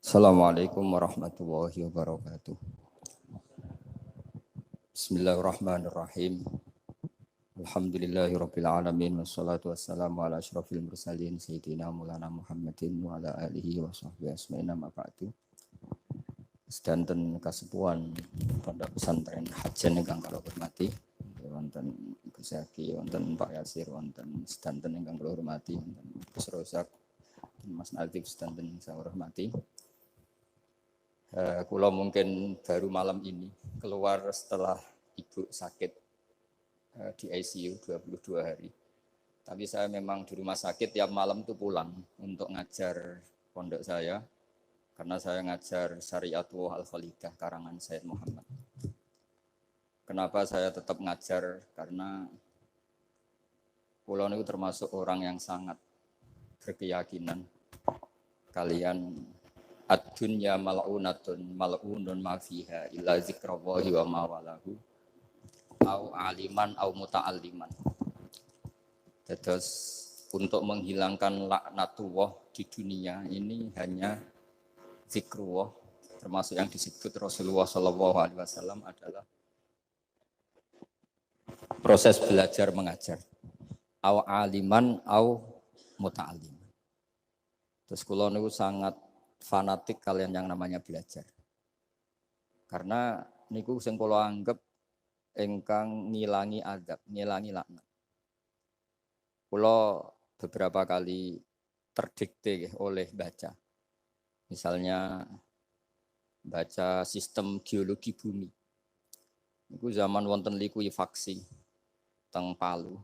Assalamualaikum warahmatullahi wabarakatuh. Bismillahirrahmanirrahim. Alhamdulillahirabbil alamin wassalatu wassalamu ala asyrofil mursalin sayyidina Maulana Muhammadin wa ala alihi wa sahbihi asma'in amma ba'du. Sedanten kasepuhan Pondok Pesantren Hajen ingkang kula hormati, wonten Gus Zaki, wonten Pak Yasir, wonten sedanten ingkang kula hormati, wonten Gus Rozak, Mas Nadif sedanten ingkang saya hormati. Kula mungkin baru malam ini keluar setelah ibu sakit di ICU 22 hari. Tapi saya memang di rumah sakit tiap malam tuh pulang untuk ngajar pondok saya. Karena saya ngajar Syariatullah Al-Khalidah karangan Sayyid Muhammad. Kenapa saya tetap ngajar? Karena kula niku termasuk orang yang sangat berkeyakinan kalian ad-dunya mal'unatun mal'unun ma fiha illa zikrallahi wa ma walahu au aliman au muta'alliman. Terus untuk menghilangkan laknatullah di dunia ini hanya zikrullah, termasuk yang disebut Rasulullah SAW adalah proses belajar mengajar. Au aliman au muta'alliman. Terus kula niku sangat fanatik kalian yang namanya belajar. Karena niku sing kula anggap ingkang ngilangi adab, ngilangi laknat. Kula beberapa kali terdikte oleh baca. Misalnya baca sistem geologi bumi. Niku zaman wonten likuifaksi teng Palu.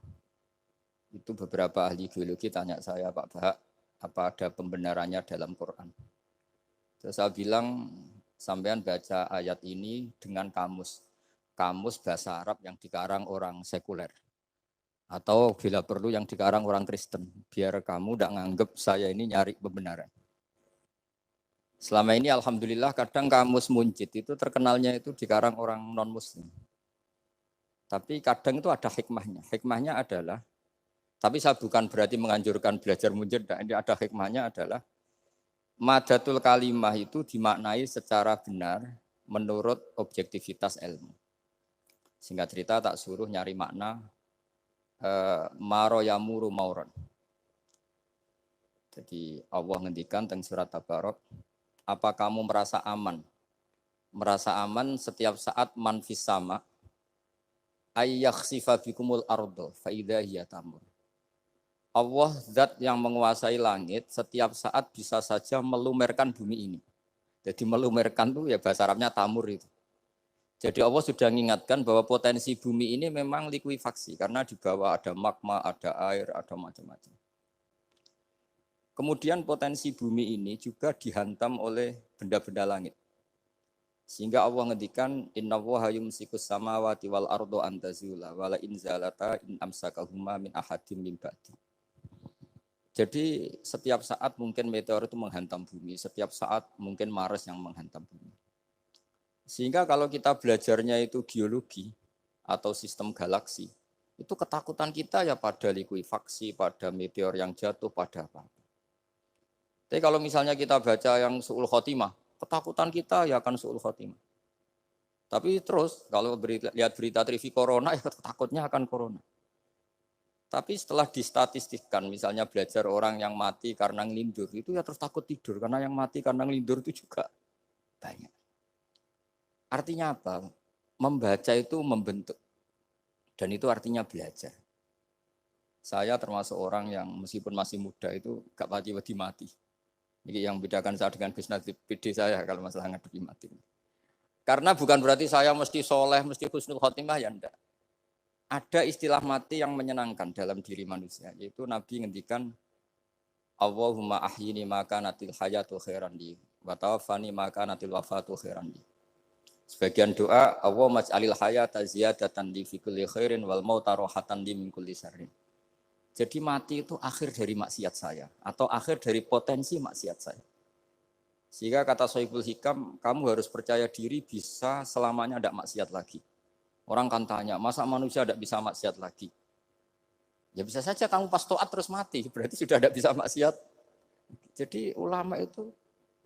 Itu beberapa ahli geologi tanya saya, Pak Bahak, apa ada pembenarannya dalam Quran? Terus saya bilang, sampean baca ayat ini dengan kamus bahasa Arab yang dikarang orang sekuler. Atau bila perlu yang dikarang orang Kristen. Biar kamu tidak nganggep saya ini nyari pembenaran. Selama ini alhamdulillah kadang kamus Munjid itu terkenalnya itu dikarang orang non-muslim. Tapi kadang itu ada hikmahnya. Hikmahnya adalah, tapi saya bukan berarti menganjurkan belajar Munjid. Ini ada hikmahnya adalah, madatul kalimah itu dimaknai secara benar menurut objektivitas ilmu. Singkat cerita tak suruh nyari makna maro yamuru mauron. Jadi Allah ngendikan teng surat Tabarok, apa kamu merasa aman? Merasa aman setiap saat man fis sama ayyakhsifa bikumul ardo fa idza hiya tamur. Allah zat yang menguasai langit setiap saat bisa saja melumerkan bumi ini. Jadi melumerkan itu ya bahasa Arabnya tamur itu. Jadi Allah sudah mengingatkan bahwa potensi bumi ini memang likuifaksi karena di bawah ada magma, ada air, ada macam-macam. Kemudian potensi bumi ini juga dihantam oleh benda-benda langit. Sehingga Allah ngendikan innallaha yumsikus samawati wal ardo an tazula wala in zalata in amsakahuma min ahadin min ba'di. Jadi setiap saat mungkin meteor itu menghantam bumi, setiap saat mungkin Mars yang menghantam bumi. Sehingga kalau kita belajarnya itu geologi atau sistem galaksi, itu ketakutan kita ya pada likuifaksi, pada meteor yang jatuh, pada apa. Tapi kalau misalnya kita baca yang su'ul khotimah, ketakutan kita ya akan su'ul khotimah. Tapi terus kalau lihat berita TV corona, ya takutnya akan corona. Tapi setelah distatistikkan, misalnya belajar orang yang mati karena ngelindur, itu ya terus takut tidur, karena yang mati karena ngelindur itu juga banyak. Artinya apa? Membaca itu membentuk, dan itu artinya belajar. Saya termasuk orang yang meskipun masih muda itu gak pati-pati mati. Ini yang membedakan saya dengan bisnis PD saya kalau masalah ngadepi mati. Karena bukan berarti saya mesti soleh, mesti husnul khotimah, ya enggak. Ada istilah mati yang menyenangkan dalam diri manusia, yaitu Nabi ngendikan Allahumma ahyini maka natil hayatu khairan li wa tawaffani maka natil wafatu khairan li. Sebagian doa Allahumma maj'alil hayata ziyadatan li fi kulli khairin wal mauta rahatan li min kulli syarrin. Jadi mati itu akhir dari maksiat saya atau akhir dari potensi maksiat saya. Sehingga kata Sohibul Hikam, kamu harus percaya diri bisa selamanya tidak maksiat lagi. Orang kan tanya, masa manusia tidak bisa maksiat lagi? Ya bisa saja kamu pas toat terus mati, berarti sudah tidak bisa maksiat. Jadi ulama itu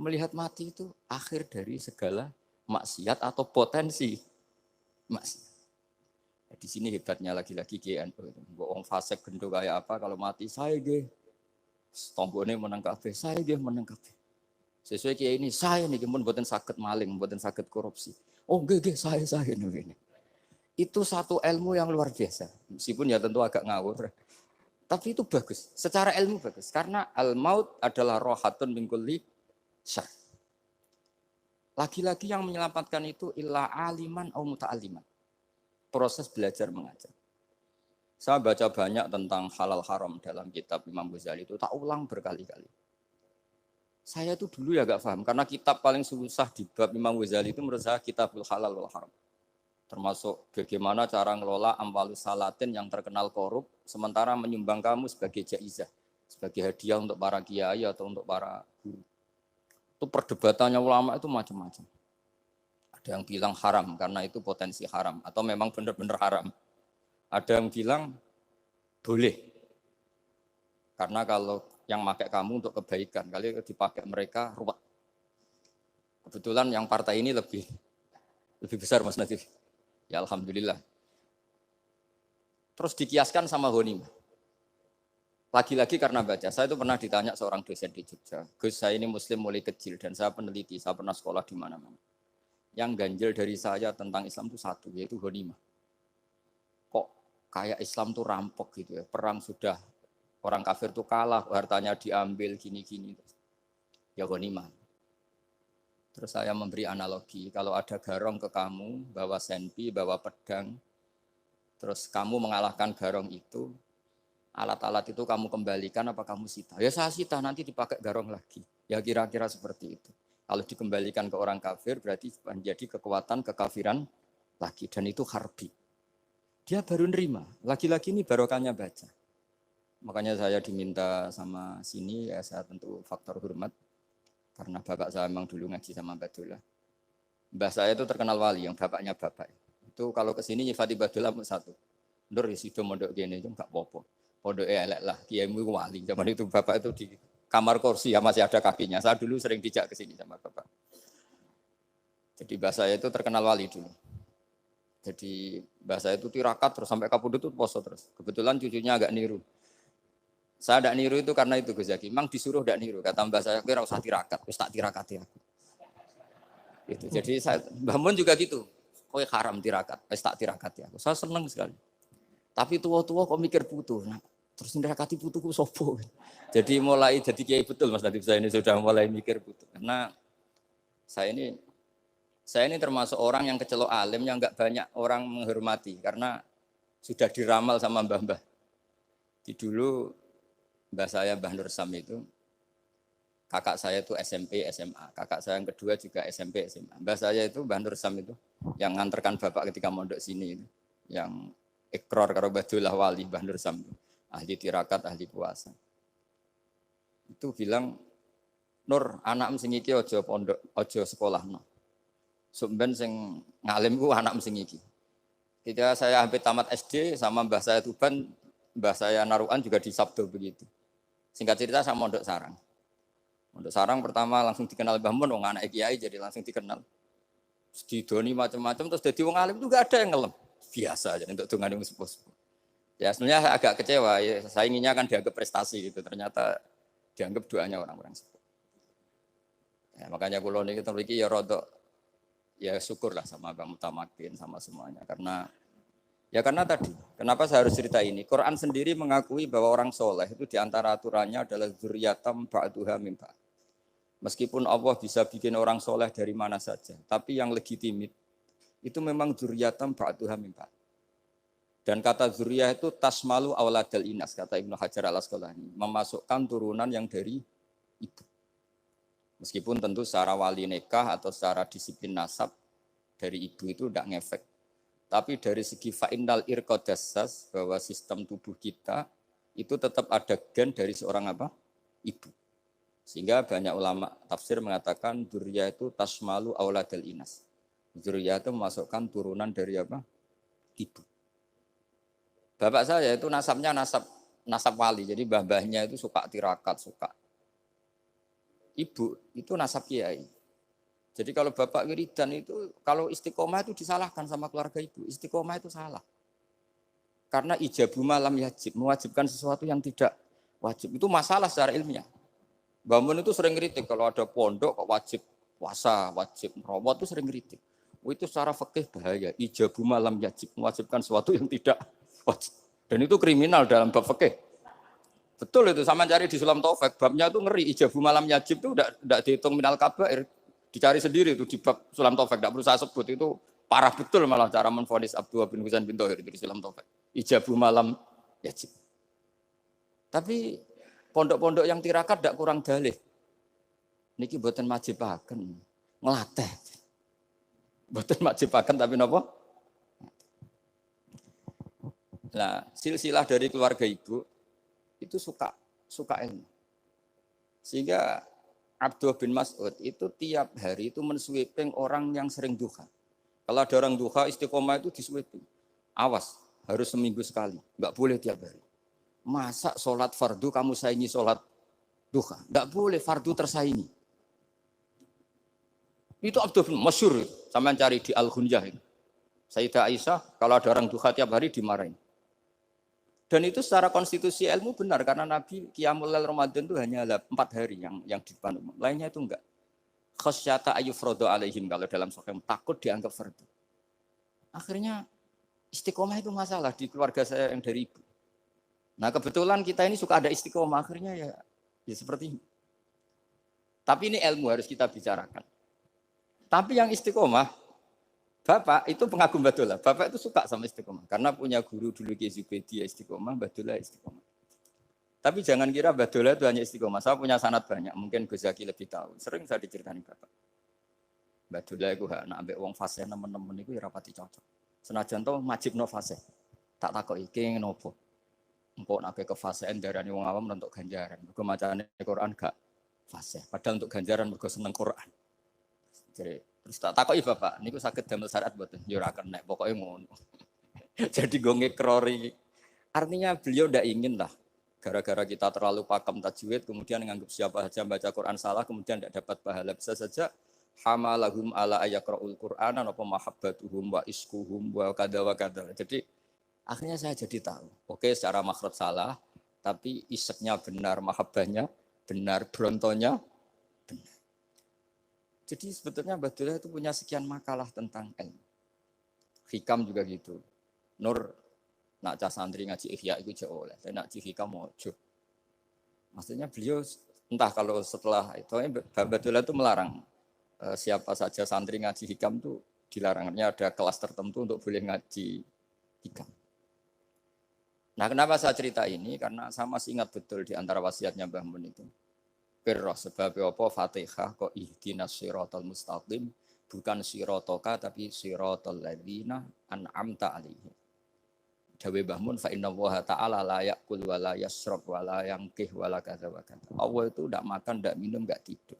Melihat mati itu akhir dari segala maksiat atau potensi maksiat. Di sini hebatnya lagi-lagi GNU itu. Bohong fasek gendo kayak apa kalau mati saya ge. Tombone menang kabeh, saya ge menang kabeh. Sesuai kiai ini saya nih pun mboten saged maling, mboten saged korupsi. Oh nggih saya ini. Itu satu ilmu yang luar biasa. Meskipun ya tentu agak ngawur. Tapi itu bagus. Secara ilmu bagus karena al maut adalah rohatun min kulli syarr. Lagi-lagi yang menyelamatkan itu illa aliman au muta'aliman. Proses belajar mengajar. Saya baca banyak tentang halal haram dalam kitab Imam Ghazali itu, tak ulang berkali-kali. Saya itu dulu ya gak paham, karena kitab paling susah di bab Imam Ghazali itu menurut saya kitabul halal wal haram. Termasuk bagaimana cara ngelola amwalus salatin yang terkenal korup, sementara menyumbang kamu sebagai jaizah, sebagai hadiah untuk para kiai atau untuk para guru. Itu perdebatannya ulama itu macam-macam. Ada yang bilang haram karena itu potensi haram atau memang benar-benar haram. Ada yang bilang boleh karena kalau yang pakai kamu untuk kebaikan, kali dipakai mereka ruwet. Kebetulan yang partai ini lebih besar Mas Nadif. Ya alhamdulillah. Terus dikiaskan sama ghanimah. Lagi-lagi karena baca, saya itu pernah ditanya seorang dosen di Jogja, Gus saya ini muslim mulai kecil dan saya peneliti, saya pernah sekolah di mana-mana. Yang ganjil dari saya tentang Islam itu satu, yaitu ghanimah. Kok kayak Islam tuh rampok gitu ya, perang sudah, orang kafir tuh kalah, hartanya diambil gini-gini. Ya ghanimah. Terus saya memberi analogi, kalau ada garong ke kamu, bawa senpi, bawa pedang, terus kamu mengalahkan garong itu, alat-alat itu kamu kembalikan apa kamu sita? Ya saya sita, nanti dipakai garong lagi. Ya kira-kira seperti itu. Kalau dikembalikan ke orang kafir berarti menjadi kekuatan kekafiran lagi. Dan itu harbi. Dia baru nerima. Lagi-lagi ini barokahnya baca. Makanya saya diminta sama sini, ya saya tentu faktor hormat. Karena bapak saya memang dulu ngaji sama Badullah. Mbah saya itu terkenal wali, yang bapaknya bapak. Itu kalau kesini nyifati Badullah satu. Nur isido mondok gini, itu enggak apa-apa. Pondok elek lah, kiaimu wali. Zaman itu bapak itu di kamar kursi ya masih ada kakinya. Saya dulu sering dijak ke sini sama bapak. Jadi mbah saya itu terkenal wali dulu. Jadi mbah saya itu tirakat terus sampai kapundhut itu poso terus. Kebetulan cucunya agak niru. Saya tidak niru itu karena itu Gus Zaki. Memang disuruh tidak niru. Kata mbah saya, kira usah tirakat, terus tak tirakati aku. Gitu. Jadi saya, Mbah Mun juga gitu. Kowe haram tirakat, terus tak tirakati aku. Saya senang sekali. Tapi tua-tua kok mikir putu. Nah, terus nirakati putuku sopo. Jadi mulai jadi kiai betul Mas Nadif saya ini sudah mulai mikir putu. Karena saya ini termasuk orang yang kecelok alim yang enggak banyak orang menghormati karena sudah diramal sama mbah-mbah. Di dulu mbah saya Mbah Nur Sam itu kakak saya itu SMP SMA, kakak saya yang kedua juga SMP SMA. Mbah saya itu Mbah Nur Sam itu yang nganterkan bapak ketika mondok sini itu, yang ikrar karo Badullah wali Mbah Nur Sam, ahli tirakat, ahli puasa. Itu bilang, Nur, anak sing iki aja pondok, aja sekolahno. Sumben sing ngalim ku anak sing iki. Ketika saya hampir tamat SD sama mbah saya Tuban, mbah saya Narukan juga di Sabdo begitu. Singkat cerita sama mondok sarang. Mondok sarang pertama langsung dikenal Mbah Mun, wong anak kiai jadi langsung dikenal. Didoni macam-macam terus jadi wong alim juga ada yang ngelem. Biasa aja untuk dengan yang sepuh-sepuh. Ya sebenarnya saya agak kecewa, ya, saya inginnya kan dianggap prestasi gitu, ternyata dianggap doanya orang-orang sepuh. Ya, makanya kalau ini kita memiliki ya rodok, ya syukurlah sama Bang Mutamakin sama semuanya karena tadi, kenapa saya harus cerita ini? Quran sendiri mengakui bahwa orang soleh itu diantara aturannya adalah dzurriyyatam ba'duha min ba'd. Meskipun Allah bisa bikin orang soleh dari mana saja, tapi yang legitimit itu memang dzurriyyatam ba'duha min ba'd. Dan kata dzurriyah itu tasmalu auladal inas, kata Ibnu Hajar al-Asqalani, memasukkan turunan yang dari ibu. Meskipun tentu secara wali nikah atau secara disiplin nasab dari ibu itu tidak ngefek. Tapi dari segi fa'innal irqadassas, bahwa sistem tubuh kita itu tetap ada gen dari seorang apa? Ibu. Sehingga banyak ulama tafsir mengatakan dzurriyyah itu tasmalu auladal inas. Dzurriyyah itu memasukkan turunan dari apa? Ibu. Bapak saya itu nasabnya nasab wali, jadi mbah-mbahnya itu suka tirakat, suka. ibu itu nasab kiai. Jadi kalau bapak wiridan itu, kalau istiqomah itu disalahkan sama keluarga ibu. Istiqomah itu salah. Karena ijabu malam yajib, mewajibkan sesuatu yang tidak wajib. Itu masalah secara ilmiah. Mbah Mun itu sering kritik kalau ada pondok kok wajib puasa, wajib merawat itu sering kritik. Itu secara fikih bahaya. Ijabu malam yajib, mewajibkan sesuatu yang tidak wajib. Dan itu kriminal dalam bab fikih. Betul itu, sama cari di Sulam Taufik, babnya itu ngeri. Ijabu malam yajib itu tidak dihitung minal kabair. Dicari sendiri itu di bab Sulam Taufik, tidak perlu saya sebut, itu parah betul malah cara menvonis Abdullah bin Husain bin Thohir itu di Sulam Taufik. Ijabu malam yajib. Tapi pondok-pondok yang tirakat tidak kurang dalih. Niki boten majibaken, ngelatih. Boten majibaken tapi napa? Nah, silsilah dari keluarga ibu itu suka ilmu. Sehingga Abdullah bin Mas'ud itu tiap hari itu mensweeping orang yang sering duha. Kalau ada orang duha istiqomah itu disweeping. Awas, harus seminggu sekali, enggak boleh tiap hari. Masa sholat fardu kamu saingi sholat duha? Enggak boleh, fardu tersaingi. Itu Abdullah bin masyhur, sampean cari di Al-Ghunjah itu. Sayyidah Aisyah kalau ada orang duha tiap hari dimarahin. Dan itu secara konstitusi ilmu benar karena Nabi Qiyamul Lail Ramadan itu hanya 4 hari yang di depan umum. Lainnya itu enggak. Khasyata ayyufrodo alaihim kalau dalam sahih takut dianggap fardu. Akhirnya istiqomah itu masalah di keluarga saya yang dari ibu. Nah kebetulan kita ini suka ada istiqomah akhirnya ya seperti ini. Tapi ini ilmu harus kita bicarakan. Tapi yang istiqomah Bapak itu pengagum Badullah. Bapak itu suka sama istiqomah. Karena punya guru dulu Ki Zubedi istiqomah, Badullah istiqomah. Tapi jangan kira Badullah itu hanya istiqomah. Saya punya sanad banyak. Mungkin Gus Zaki lebih tahu. Sering saya diceritain Bapak. Badullah itu nak ambek wong fase teman-teman itu rapati cocok. Senajan to majibno fase. Tak takok iki ngopo. Engko nak ke fasean darani wong awam untuk ganjaran. Mergo macane Quran gak fase. Padahal untuk ganjaran mergo seneng Quran. Jadi terus tak takoki Bapak, niku saged damel syariat mboten? Ya ora kenek, pokoke ngono. Jadi gue ngekrori. Artinya beliau ndak ingin lah gara-gara kita terlalu pakem tajwid kemudian menganggap siapa saja baca Quran salah kemudian tidak dapat pahala. Bisa saja hamalahum ala ayaqraul Qur'an apa mahabbatuhum wa iskuhum wa kada wa kada. Jadi akhirnya saya jadi tahu. Oke, secara makhraj salah, tapi iseknya benar, mahabbahnya benar, brontonya benar. Jadi sebetulnya Badullah itu punya sekian makalah tentang ilmu. Hikam juga gitu. Nur nak cah santri ngaji ihya itu jauh oleh. Tapi nak ngaji hikam mojo. Maksudnya beliau entah kalau setelah itu Badullah itu melarang siapa saja santri ngaji hikam itu dilarangnya ada kelas tertentu untuk boleh ngaji hikam. Nah kenapa saya cerita ini? Karena saya masih ingat betul di antara wasiatnya Mbah Mun itu. Pirroh sebab apa Fatihah kok ihdinas siratal mustaqim bukan sirotoka tapi siratal ladzina an'amta alaihim. Dawe Mbah Mun fa innallaha ta'ala la ya'kul wa la yashrab wa la yanqih wa la kadza wa kadza. Allah itu enggak makan, enggak minum, enggak tidur.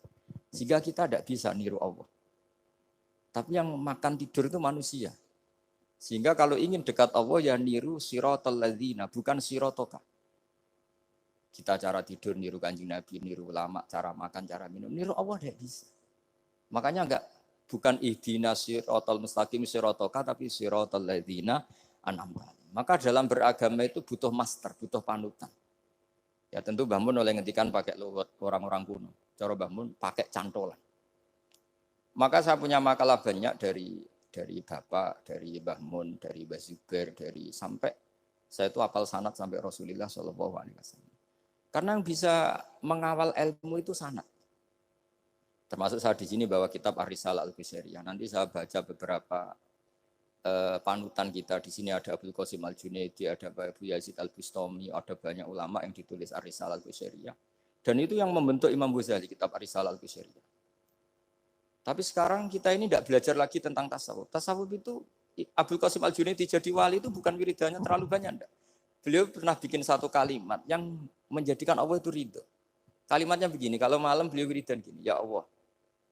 Sehingga kita enggak bisa niru Allah. Tapi yang makan tidur itu manusia. Sehingga kalau ingin dekat Allah ya niru siratal ladzina bukan sirotoka. Kita cara tidur niru Kanjeng Nabi, niru ulama, cara makan, cara minum, niru Allah tidak bisa. Makanya bukan ihdinas siratal mustaqim sirotoka tapi siratal ladzina an'amta. Maka dalam beragama itu butuh master, butuh panutan. Ya tentu Mbah Mun oleh ngendikan pakai luwet orang-orang kuno. Cara Mbah Mun pakai cantolan. Maka saya punya makalah banyak dari Bapak, dari Mbah Mun, dari Mbah Zubair, dari sampai saya itu hafal sanad sampai Rasulullah SAW. Karena yang bisa mengawal ilmu itu sanad. Termasuk saya di sini bawa kitab Ar-Risalah Al-Qusairiyah. Nanti saya baca beberapa panutan kita. Di sini ada Abdul Qasim Al-Junaidi, ada Abu Yazid Al-Bustami, ada banyak ulama yang ditulis Ar-Risalah Al-Qusairiyah. Dan itu yang membentuk Imam Ghazali, kitab Ar-Risalah Al-Qusairiyah. Tapi sekarang kita ini tidak belajar lagi tentang tasawuf. Tasawuf itu Abdul Qasim Al-Junaidi jadi wali itu bukan wiridannya terlalu banyak. Enggak. Beliau pernah bikin satu kalimat yang menjadikan Allah itu ridho. Kalimatnya begini, kalau malam beliau wiridan gini, ya Allah,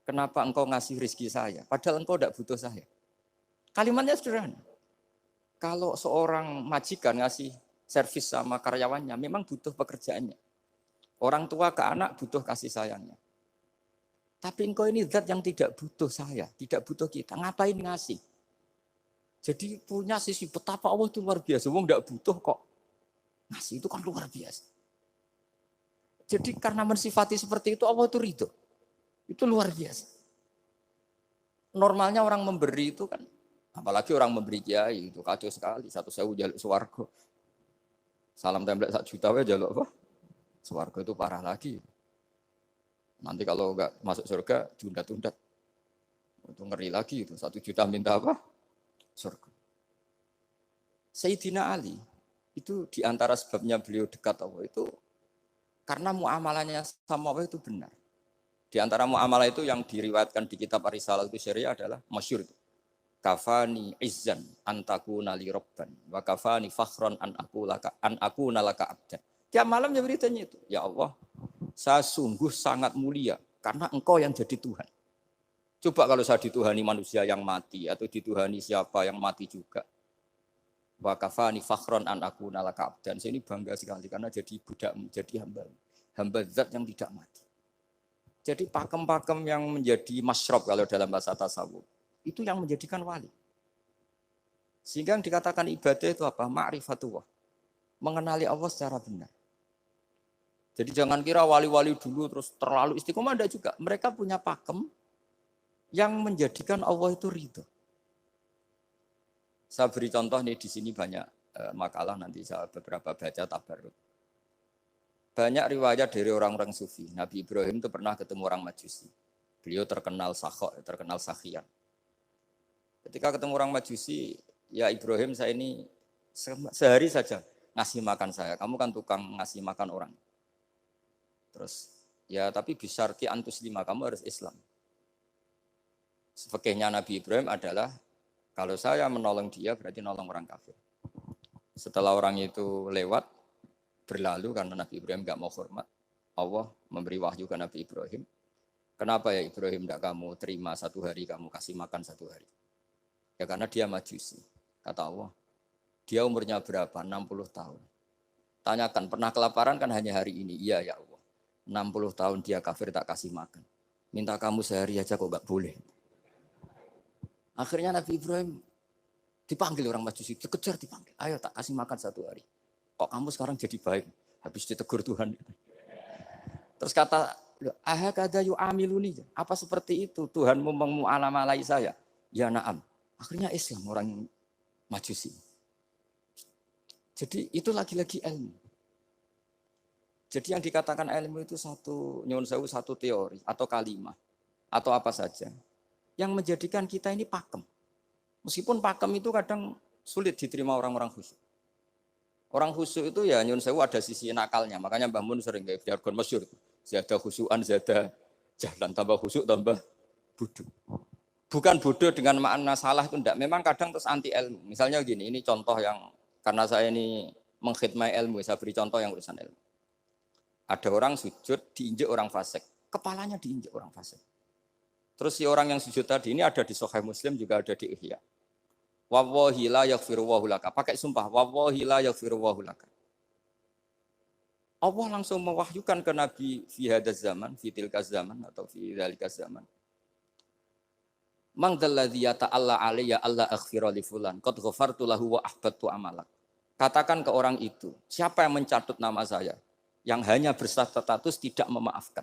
kenapa engkau ngasih rezeki saya? Padahal engkau tidak butuh saya. Kalimatnya sederhana. Kalau seorang majikan ngasih servis sama karyawannya, memang butuh pekerjaannya. Orang tua ke anak butuh kasih sayangnya. Tapi engkau ini zat yang tidak butuh saya, tidak butuh kita. Ngapain ngasih? Jadi punya sisi betapa Allah itu luar biasa. Wong tidak butuh kok. Ngasih itu kan luar biasa. Jadi karena mensifati seperti itu Allah itu ridho. Itu luar biasa. Normalnya orang memberi itu kan, apalagi orang memberi kiai itu kacau sekali. 1.000 jaluk swarga. Salam template 1 juta ya jaluk apa? Swarga itu parah lagi. Nanti kalau enggak masuk surga, tunda-tunda. Itu ngeri lagi itu. 1 juta minta apa? Surga. Sayyidina Ali, itu diantara sebabnya beliau dekat Allah itu, karena muamalahnya sama Allah itu benar. Di antara muamalah itu yang diriwayatkan di kitab Ar-Risalah itu syariah adalah masyhur itu. Kafani izzan antakuna li robban, wa kafani fakhron an aku nalaka abdan. Tiap malam ya beritanya itu. Ya Allah, saya sungguh sangat mulia karena engkau yang jadi Tuhan. Coba kalau saya dituhani manusia yang mati atau dituhani siapa yang mati juga. Wa kafani fakhron an aku nalaka abdan. Saya ini bangga sekali karena jadi budak, jadi hamba zat yang tidak mati. Jadi pakem-pakem yang menjadi masyrob kalau dalam bahasa tasawuf itu yang menjadikan wali. Sehingga yang dikatakan ibadah itu apa? Ma'rifatullah. Mengenali Allah secara benar. Jadi jangan kira wali-wali dulu terus terlalu istiqomah, ada juga. Mereka punya pakem yang menjadikan Allah itu ridho. Saya beri contoh nih di sini banyak makalah nanti saya beberapa baca tabarruk. Banyak riwayat dari orang-orang sufi. Nabi Ibrahim itu pernah ketemu orang Majusi. Beliau terkenal sakhok, terkenal sakhian. Ketika ketemu orang Majusi, ya Ibrahim saya ini sehari saja ngasih makan saya. Kamu kan tukang ngasih makan orang. Terus, ya tapi bisyarti antus lima, kamu harus Islam. Fikihnya Nabi Ibrahim adalah, kalau saya menolong dia berarti nolong orang kafir. Setelah orang itu lewat, berlalu karena Nabi Ibrahim enggak mau hormat, Allah memberi wahyu ke Nabi Ibrahim. Kenapa ya Ibrahim enggak kamu terima 1 hari, kamu kasih makan 1 hari? Ya karena dia Majusi. Kata Allah, dia umurnya berapa? 60 tahun. Tanyakan, pernah kelaparan kan hanya hari ini? Iya ya Allah. 60 tahun dia kafir tak kasih makan. Minta kamu sehari aja kok enggak boleh. Akhirnya Nabi Ibrahim dipanggil orang Majusi, dikejar dipanggil. Ayo tak kasih makan 1 hari. Kok kamu sekarang jadi baik? Habis ditegur Tuhan. Terus kata, ahakada yu'amiluni. Apa seperti itu? Tuhanmu memu'alamalai saya. Ya na'am. Akhirnya Islam orang Majusi. Jadi itu lagi-lagi ilmu. Jadi yang dikatakan ilmu itu satu teori atau kalimat atau apa saja yang menjadikan kita ini pakem. Meskipun pakem itu kadang sulit diterima orang-orang khusyuk. Orang khusyuk itu ya nyun sewu ada sisi nakalnya. Makanya Mbah Mun sering kayak jargon masyhur. Zada khusyuan, zada jalan, tambah khusyuk, tambah bodoh. Bukan bodoh dengan makna salah itu enggak. Memang kadang terus anti ilmu. Misalnya gini, ini contoh yang karena saya ini mengkhidmati ilmu, saya beri contoh yang urusan ilmu. Ada orang sujud diinjek orang fasik, kepalanya diinjek orang fasik. Terus si orang yang sujud tadi ini ada di Sahih Muslim, juga ada di Ihya. Wallahi la yaghfirullahu laka. Pakai sumpah, wallahi la yaghfirullahu laka. Allah langsung mewahyukan ke Nabi fi hadzal zaman, fi tilkaz zaman atau fi dzalikaz zaman. Mang dalladzi yata'alla alayya alla aghfira li fulan qad ghafartu lahu wa ahbattu amalak. Katakan ke orang itu, siapa yang mencatut nama saya yang hanya berstatus tidak memaafkan.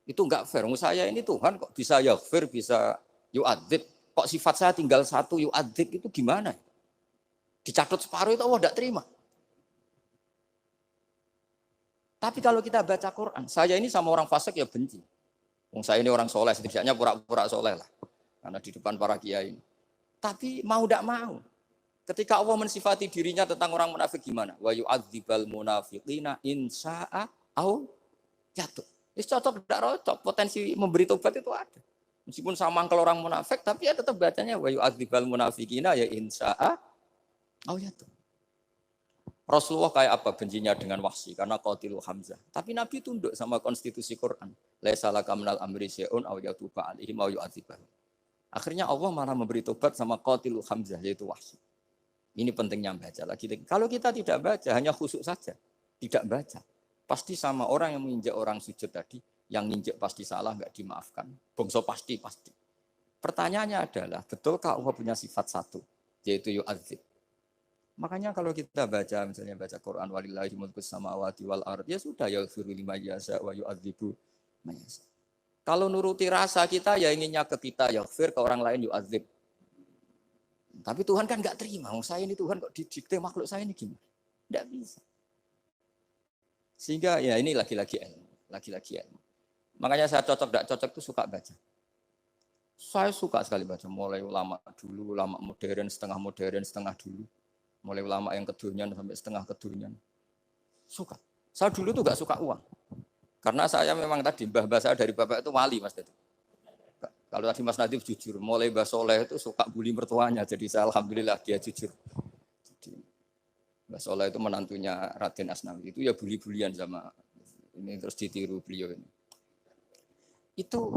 Itu enggak fair. Saya ini Tuhan kok bisa yaghfir, bisa yu'adzib. Kok sifat saya tinggal 1 yu'adzib itu gimana? Dicatut separuh itu Allah enggak terima. Tapi kalau kita baca Quran, saya ini sama orang fasik ya benci. Saya ini orang soleh, setidaknya pura-pura soleh lah. Karena di depan para kiai. Tapi mau tidak mau. Ketika Allah mensifati dirinya tentang orang munafik gimana? Wa yu'adzibal munafiqina in sya'a au yatub. Ini cocok tidak cocok. Potensi memberi tobat itu ada. Meskipun sama kalau orang munafik, tapi ya tetap bacanya wa yu'adzibal munafiqina ya in sya'a au yatub. Rasulullah kayak apa bencinya dengan Wahsy karena qatilu Hamzah. Tapi Nabi tunduk sama konstitusi Quran. Laisa laka minal amri syai'un aw yatuba alaihim aw yu'adzibahum. Akhirnya Allah malah memberi tobat sama qatilu Hamzah yaitu Wahsy. Ini pentingnya baca lagi. Kalau kita tidak baca, hanya khusyuk saja, tidak baca, pasti sama orang yang menginjak orang sujud tadi, Yang nginjek pasti salah, enggak dimaafkan. Bongso pasti. Pertanyaannya adalah, betulkah Allah punya sifat satu, yaitu yu'adzib? Makanya kalau kita baca, misalnya baca Quran, walillahi mulkus samawati wal ard, ya sudah, yaghfiru liman yasha wa yu'adzibu man yasha. Kalau nuruti rasa kita, ya inginnya ke kita, yaghfir, ke orang lain yu'adzib. Tapi Tuhan kan enggak terima, saya ini Tuhan kok didikte makhluk saya ini gimana? Enggak bisa. Sehingga ya ini lagi-lagi ilmu. Makanya saya cocok enggak cocok itu suka baca. Saya suka sekali baca, mulai ulama dulu, ulama modern, setengah dulu. Mulai ulama yang kedunian sampai setengah kedunian. Suka. Saya dulu tuh gak suka uang. Karena saya memang tadi, mbah saya dari bapak itu wali Mas Nadif. Kalau tadi Mas Nadif jujur, mulai Mbah Soleh itu suka bully mertuanya. Jadi saya alhamdulillah dia jujur. Jadi, Mbah Soleh itu menantunya Raden Asnawi. Itu ya bully-bulian sama ini terus ditiru beliau ini. Itu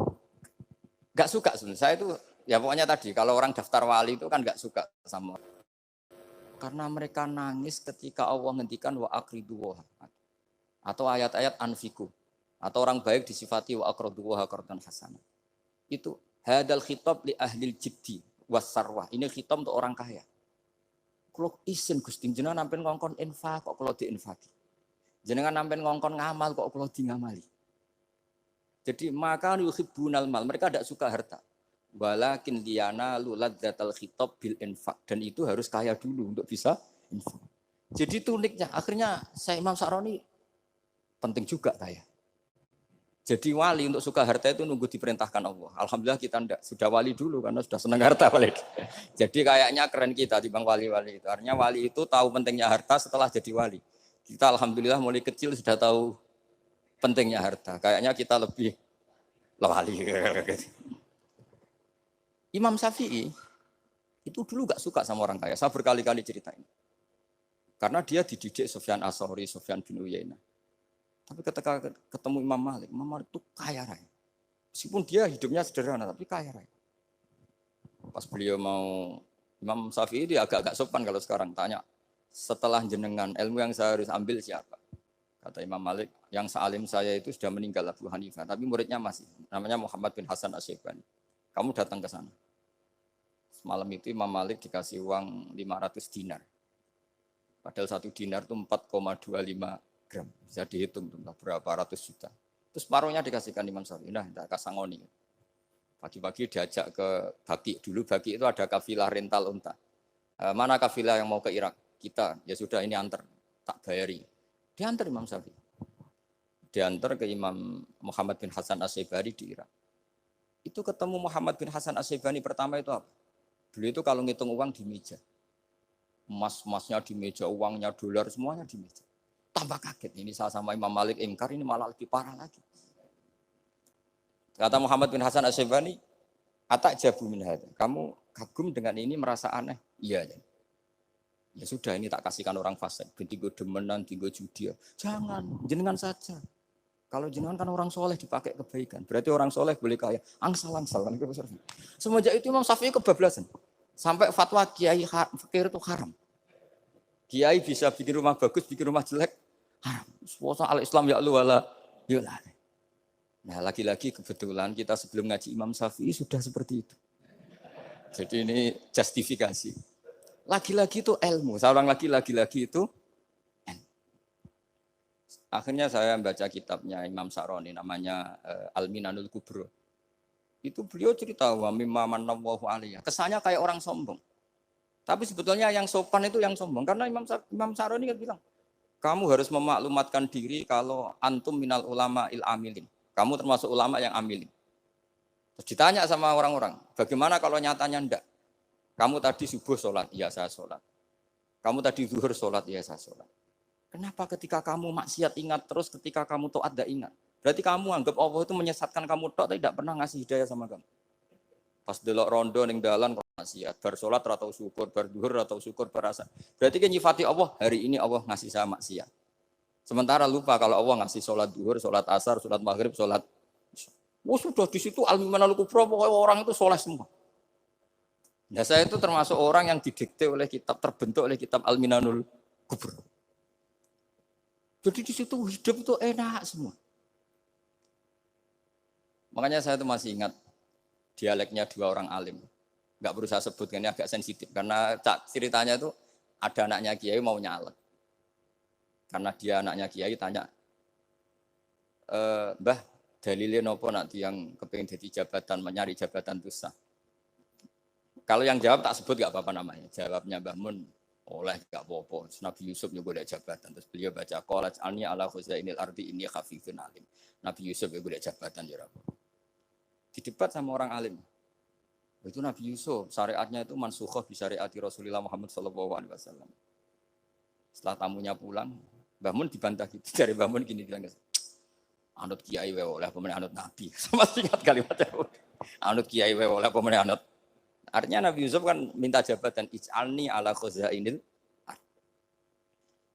gak suka sebenarnya. Saya itu ya pokoknya tadi kalau orang daftar wali itu kan gak suka sama. Karena mereka nangis ketika Allah ngendikan wa aqridu wa atau ayat-ayat anfiku atau orang baik disifati wa aqridu wa qardan hasanah. Itu hadal khitab li ahlil jiddi was-sarwah. Ini khitab untuk orang kaya. Kalau isin Gusti jenengan nampen ngongkon infak kok kalau diinfaki. Jenengan nampen ngongkon ngamal kok kalau di ngamali. Jadi maka yuhibbunal mal, mereka tidak suka harta. Walakin liyana luladzatal khitab bil infak, dan itu harus kaya dulu untuk bisa infak. Jadi itu uniknya. Akhirnya saya Imam Sa'roni penting juga kaya. Jadi wali untuk suka harta itu nunggu diperintahkan Allah. Alhamdulillah kita enggak, sudah wali dulu karena sudah senang harta balik. Jadi kayaknya keren kita dibanding wali-wali itu. Artinya wali itu tahu pentingnya harta setelah jadi wali. Kita alhamdulillah mulai kecil sudah tahu pentingnya harta. Kayaknya kita lebih wali. Imam Syafi'i itu dulu gak suka sama orang kaya. Saya berkali-kali ceritain. Karena dia dididik Sufyan As-Tsauri, Sufyan bin Uyainah. Tapi ketika ketemu Imam Malik itu kaya raya. Meskipun dia hidupnya sederhana, tapi kaya raya. Pas beliau mau, Imam Syafi'i dia agak-agak sopan kalau sekarang tanya, setelah jenengan, ilmu yang saya harus ambil siapa? Kata Imam Malik, yang sealim saya itu sudah meninggal Abu Hanifah, tapi muridnya masih, namanya Muhammad bin Hasan Asy-Syaibani. Kamu datang ke sana. Semalam itu Imam Malik dikasih uang 500 dinar. Padahal 1 dinar itu 4,25 gram. Bisa dihitung berapa ratus juta. Terus separuhnya dikasihkan Imam Syafi'i. Nah, tidak kasangoni. Pagi-pagi diajak ke Baki. Dulu Baki itu ada kafilah rental unta. Mana kafilah yang mau ke Irak? Kita. Ya sudah ini antar. Tak bayari. Diantar Imam Syafi'i. Diantar ke Imam Muhammad bin Hasan Asy-Syaibani di Irak. Itu ketemu Muhammad bin Hasan Asy-Syaibani pertama itu apa? Beliau itu kalau ngitung uang di meja. Emas-emasnya di meja, uangnya dolar semuanya di meja. Tambah kaget, ini saya sama Imam Malik ingkar, ini malah lebih parah lagi. Kata Muhammad bin Hasan Asy-Syaibani, atak jabu min hadza. Kamu kagum dengan ini merasa aneh? Iya. Ya sudah, ini tak kasihkan orang fasik. Tinggo demenan, tinggo judi. Jangan, jenengan saja. Kalau jenengan kan orang soleh dipakai kebaikan. Berarti orang soleh boleh kaya. Angsal-angsal. Semenjak itu Imam Syafi'i kebablasan. Sampai fatwa kiai fakir itu haram. Kiai bisa bikin rumah bagus, bikin rumah jelek. Haram. Puasa al-Islam ya lu wala. Nah lagi-lagi kebetulan kita sebelum ngaji Imam Syafi'i sudah seperti itu. Jadi ini justifikasi. Lagi-lagi itu ilmu. Saya ulang lagi-lagi itu akhirnya saya baca kitabnya Imam Sa'roni namanya Al-Minanul Kubro. Itu beliau cerita wa mimma manallahu alaihi. Kesannya kayak orang sombong. Tapi sebetulnya yang sopan itu yang sombong karena Imam Sa'roni kan bilang, kamu harus memaklumatkan diri kalau antum minal ulama il amilin. Kamu termasuk ulama yang amilin. Terus ditanya sama orang-orang, bagaimana kalau nyatanya enggak? Kamu tadi subuh sholat, iya saya sholat. Kamu tadi zuhur sholat, iya saya sholat. Kenapa ketika kamu maksiat ingat terus, ketika kamu taat tidak ingat? Berarti kamu anggap Allah itu menyesatkan kamu tok, tidak pernah ngasih hidayah sama kamu. Pas delok rondo ning dalan kok maksiat, bar salat ora tau syukur, bar zuhur ora tau syukur, bar asar. Berarti kan nyifati Allah, hari ini Allah ngasih saya maksiat. Sementara lupa kalau Allah ngasih salat zuhur, salat asar, salat maghrib, salat. Sudah di situ al-Minanul Kubro, pokoknya orang itu soleh semua. Nah, saya itu termasuk orang yang didikte oleh kitab, terbentuk oleh kitab Al-Minanul Kubro. Jadi di situ hidup itu enak semua. Makanya saya tuh masih ingat dialeknya dua orang alim. Nggak berusaha sebutkan, ini agak sensitif. Karena ceritanya itu ada anaknya kiai mau nyalek. Karena dia anaknya kiai tanya, Mbah, dalilnya nopo nanti yang kepengen jadi jabatan, mencari jabatan itu sah. Kalau yang jawab tak sebut gak apa-apa namanya. Jawabnya Mbah Mun, oleh gak apa-apa. Nabi Yusuf juga ada jabatan. Terus beliau baca, qalat alni ala khuzainil ardi ini khafifun alim. Nabi Yusuf juga ada jabatan. Ya Rabbi. Didebat sama orang alim. Itu Nabi Yusuf, syariatnya itu mansukhoh di syariati Rasulullah Muhammad SAW. Setelah tamunya pulang, Mbah Mun dibantah gitu. Dari Mbah Mun gini, bilang, anut kiai wae oleh pemenang anut nabi. Sama ingat kalimatnya. Anut kiai wae oleh pemenang anut. Artinya Nabi Yusuf kan minta jabatan ij'alni ala khuzainil.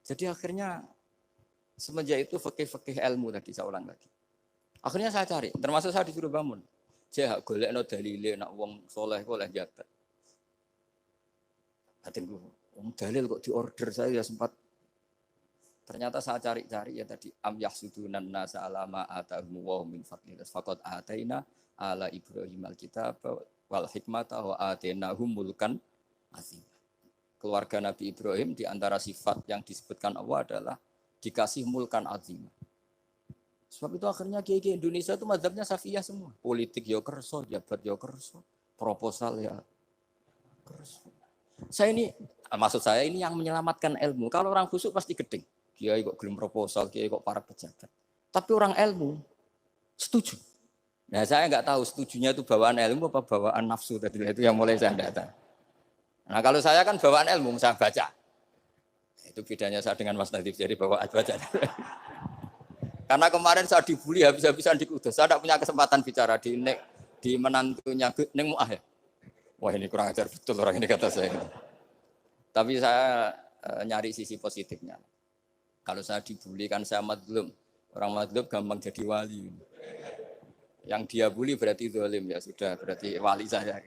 Jadi akhirnya semenjak itu fikih-fikih ilmu tadi saya ulang lagi. Akhirnya saya cari, termasuk saya disuruh bangun. Saya golekno dalile nak wong soleh oleh jabat. Katanya wong dalil kok diorder saya ya sempat. Ternyata saya cari-cari ya tadi am yahsudunan nasa alama atahum wa min fadlillah faqad ataina ala Ibrahim alkitab wal hikmata wa atainahum mulkan azim. Keluarga Nabi Ibrahim di antara sifat yang disebutkan Allah adalah dikasih mulkan azim. Sebab itu akhirnya kiai-kiai Indonesia itu mazhabnya Safiyah semua. Politik ya kerso, jabat ya kerso, proposal ya kerso. Maksud saya ini yang menyelamatkan ilmu. Kalau orang khusyuk pasti gedeng. Kiai kok gelem proposal, kiai kok para pejabat. Tapi orang ilmu setuju. Nah saya nggak tahu setujunya itu bawaan ilmu apa bawaan nafsu tadi itu yang mulai saya data. Nah kalau saya kan bawaan ilmu saya baca. Itu bedanya saya dengan Mas Nadif jadi bawaan baca. Karena kemarin saya dibully habis-habisan di Kudus. Saya tidak punya kesempatan bicara di menantunya Neng Muah ya. Wah ini kurang ajar betul orang ini kata saya. Tapi saya nyari sisi positifnya. Kalau saya dibully kan saya madlum. Orang madlum gampang jadi wali. Yang dia bully berarti zalim ya sudah berarti wali saya.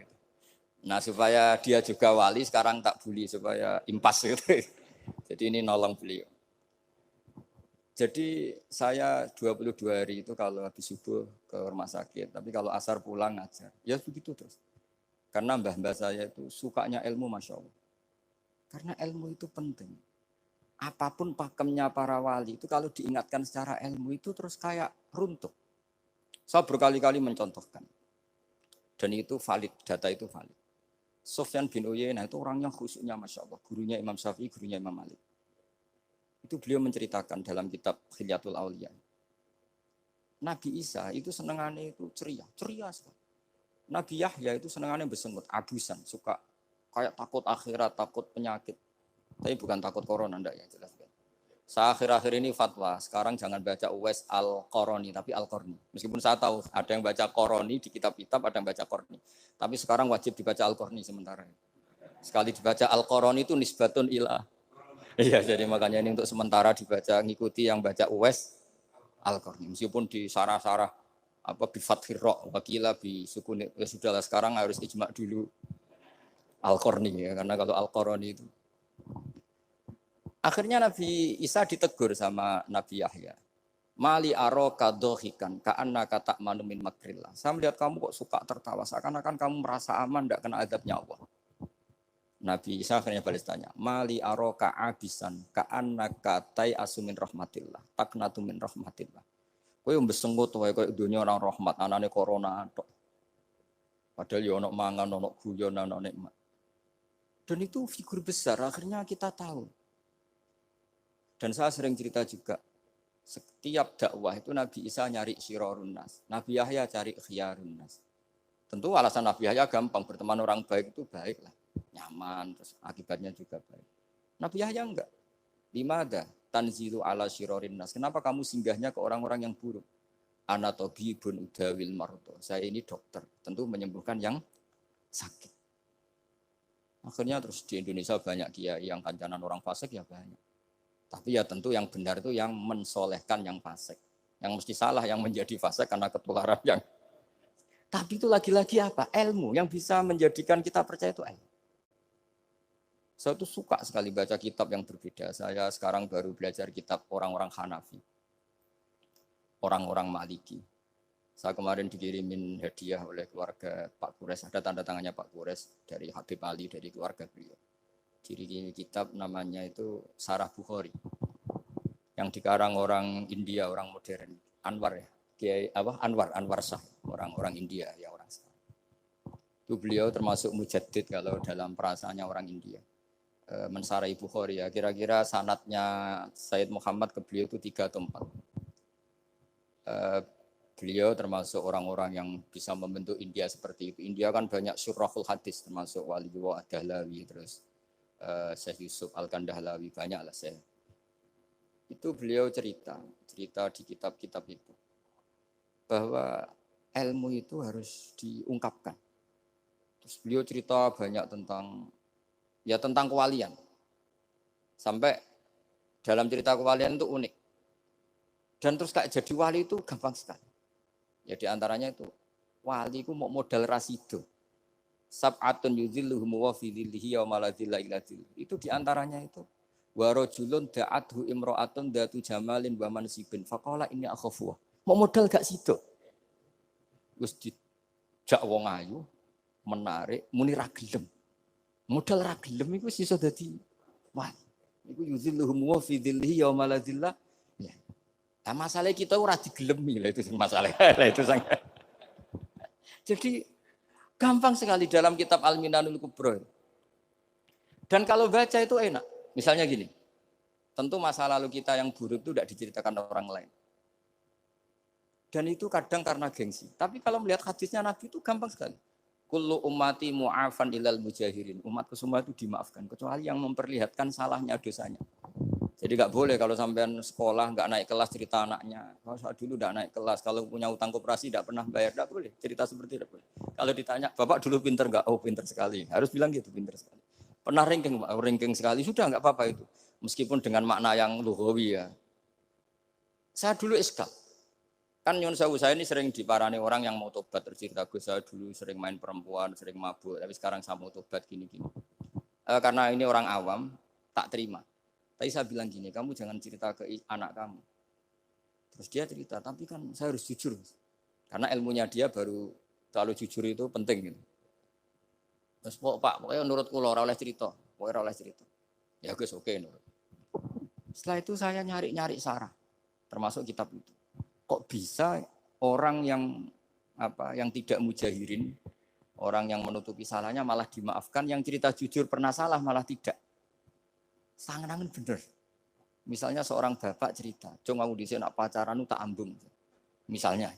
Nah supaya dia juga wali sekarang tak bully supaya impas gitu. Jadi ini nolong beliau. Jadi saya 22 hari itu kalau habis subuh ke rumah sakit. Tapi kalau asar pulang ngajar. Ya begitu terus. Karena mbah-mbah saya itu sukanya ilmu Masya Allah. Karena ilmu itu penting. Apapun pakemnya para wali itu kalau diingatkan secara ilmu itu terus kayak runtuh. Saya berkali-kali mencontohkan. Dan itu valid, data itu valid. Sufyan bin Uyainah itu orang yang khusyuknya Masya Allah. Gurunya Imam Syafi'i, gurunya Imam Malik. Itu beliau menceritakan dalam kitab Khilyatul Auliya. Nabi Isa itu senengannya itu ceria sekali. Nabi Yahya itu senengannya bersengut, abusan, suka kayak takut akhirat, takut penyakit. Tapi bukan takut corona, enggak ya jelas. Saya akhir-akhir ini fatwa, sekarang jangan baca Uwais Al-Qarani, tapi Al-Qarni. Meskipun saya tahu ada yang baca Qarani di kitab-kitab, ada yang baca Qarni. Tapi sekarang wajib dibaca Al-Qarni sementara. Sekali dibaca Al-Qarani itu nisbatun ilah. Iya, jadi makanya ini untuk sementara dibaca, ngikuti yang baca Uwais Al-Qarni. Meskipun di sarah-sarah, bi fathir ra wakila bi sukun, ya sudahlah sekarang harus ijma dulu Al-Qarni ya, karena kalau Al-Qarani itu akhirnya Nabi Isa ditegur sama Nabi Yahya. Mali aroka dohikan ka'anna kata manumin makrillah. Saya melihat kamu kok suka tertawa, seakan-akan kamu merasa aman, tidak kena azabnya Allah. Nabi Isa akhirnya balas tanya, Mali aroka abisan ka'anna katai asumin rahmatillah, taknatu min rahmatillah. Kowe mbesengut wae koyo dunya orang rahmat, anane corona tok. Padahal ya ono mangan, ono guyon, ono nikmat. Dan itu figur besar, akhirnya kita tahu. Dan saya sering cerita juga, setiap dakwah itu Nabi Isa nyari syirorun nas, Nabi Yahya cari khiyarun nas. Tentu alasan Nabi Yahya gampang, berteman orang baik itu baik lah, nyaman, terus akibatnya juga baik. Nabi Yahya enggak. Limada tanzilu ala syirorin nas. Kenapa kamu singgahnya ke orang-orang yang buruk? Ana tabibun udawil mardo. Saya ini dokter, tentu menyembuhkan yang sakit. Akhirnya terus di Indonesia banyak kiai yang kancanan orang fasik ya banyak. Tapi ya tentu yang benar itu yang mensolehkan yang fasik. Yang mesti salah yang menjadi fasik karena ketularan yang. Tapi itu lagi-lagi apa? Ilmu yang bisa menjadikan kita percaya itu ilmu. Saya tuh suka sekali baca kitab yang berbeda. Saya sekarang baru belajar kitab orang-orang Hanafi. Orang-orang Maliki. Saya kemarin dikirimin hadiah oleh keluarga Pak Kures, ada tanda tangannya Pak Kures dari Habib Ali, dari keluarga beliau. Dikirimin kitab namanya itu Sarah Bukhari, yang dikarang orang India, orang modern, Anwar ya, Kiai Anwar Shah, orang India ya, orang Shah. Itu beliau termasuk mujaddid kalau dalam perasaannya orang India. Mensarai Bukhari ya, kira-kira sanatnya Said Muhammad ke beliau itu 3 atau 4. Beliau termasuk orang-orang yang bisa membentuk India seperti itu. India kan banyak syurahul hadis, termasuk Waliullah Ad-Dahlawi, terus Syekh Yusuf Al-Kandahlawi, banyak lah saya. Itu beliau cerita di kitab-kitab itu bahwa ilmu itu harus diungkapkan. Terus beliau cerita banyak tentang kewalian. Sampai dalam cerita kewalian itu unik. Dan terus kayak jadi wali itu gampang sekali. Ya diantaranya itu wali itu mau modal rasido. Sab'atun yudhilluhum wa fi dhillihi yawma la dhilla illa dhill. Itu diantaranya itu wa rajulun da'athu imra'atun datu jamalin wa mansibin faqala inni akhafu. Mau modal gak sido. Wis dijak wong ayu menarik muni ra gelem. Modal ra gelem iku wis iso dadi wali. Iku yudhilluhum wa fi dhillihi yawma la dhilla. Ya. Nah, masalah kita ora digelemi lah, itu masalah. Itu sangat. Jadi gampang sekali dalam kitab Al-Minanul Kubra. Dan kalau baca itu enak. Misalnya gini. Tentu masa lalu kita yang buruk itu tidak diceritakan orang lain. Dan itu kadang karena gengsi. Tapi kalau melihat hadisnya Nabi itu gampang sekali. Kullu ummati mu'afan ilal mujahirin. Umatku semua itu dimaafkan. Kecuali yang memperlihatkan salahnya dosanya. Jadi nggak boleh kalau sampean sekolah nggak naik kelas cerita anaknya. Kalau saat dulu nggak naik kelas, kalau punya utang koperasi nggak pernah bayar, nggak boleh cerita seperti itu. Kalau ditanya, bapak dulu pinter nggak? Oh pinter sekali. Harus bilang gitu, pinter sekali. Pernah ranking sekali, sudah nggak apa-apa itu. Meskipun dengan makna yang lughawi ya. Saya dulu iskal. Kan nyun sewu saya ini sering diparani orang yang mau tobat, tercerita Gus saya dulu sering main perempuan, sering mabuk, tapi sekarang saya mau tobat gini-gini. Karena ini orang awam, tak terima. Tapi saya bilang gini, kamu jangan cerita ke anak kamu. Terus dia cerita, tapi kan saya harus jujur. Karena ilmunya dia baru terlalu jujur itu penting. Gitu. Terus pokoknya menurut kula ora oleh cerita. Pokoknya ora oleh cerita. Ya Gus, oke nurut. Setelah itu saya nyari-nyari sarah. Termasuk kitab itu. Kok bisa orang yang tidak mujahirin, orang yang menutupi salahnya malah dimaafkan, yang cerita jujur pernah salah malah tidak. Sangat bener. Misalnya seorang bapak cerita, "Cung aku dhisik nak pacaran tak ambung." Misalnya,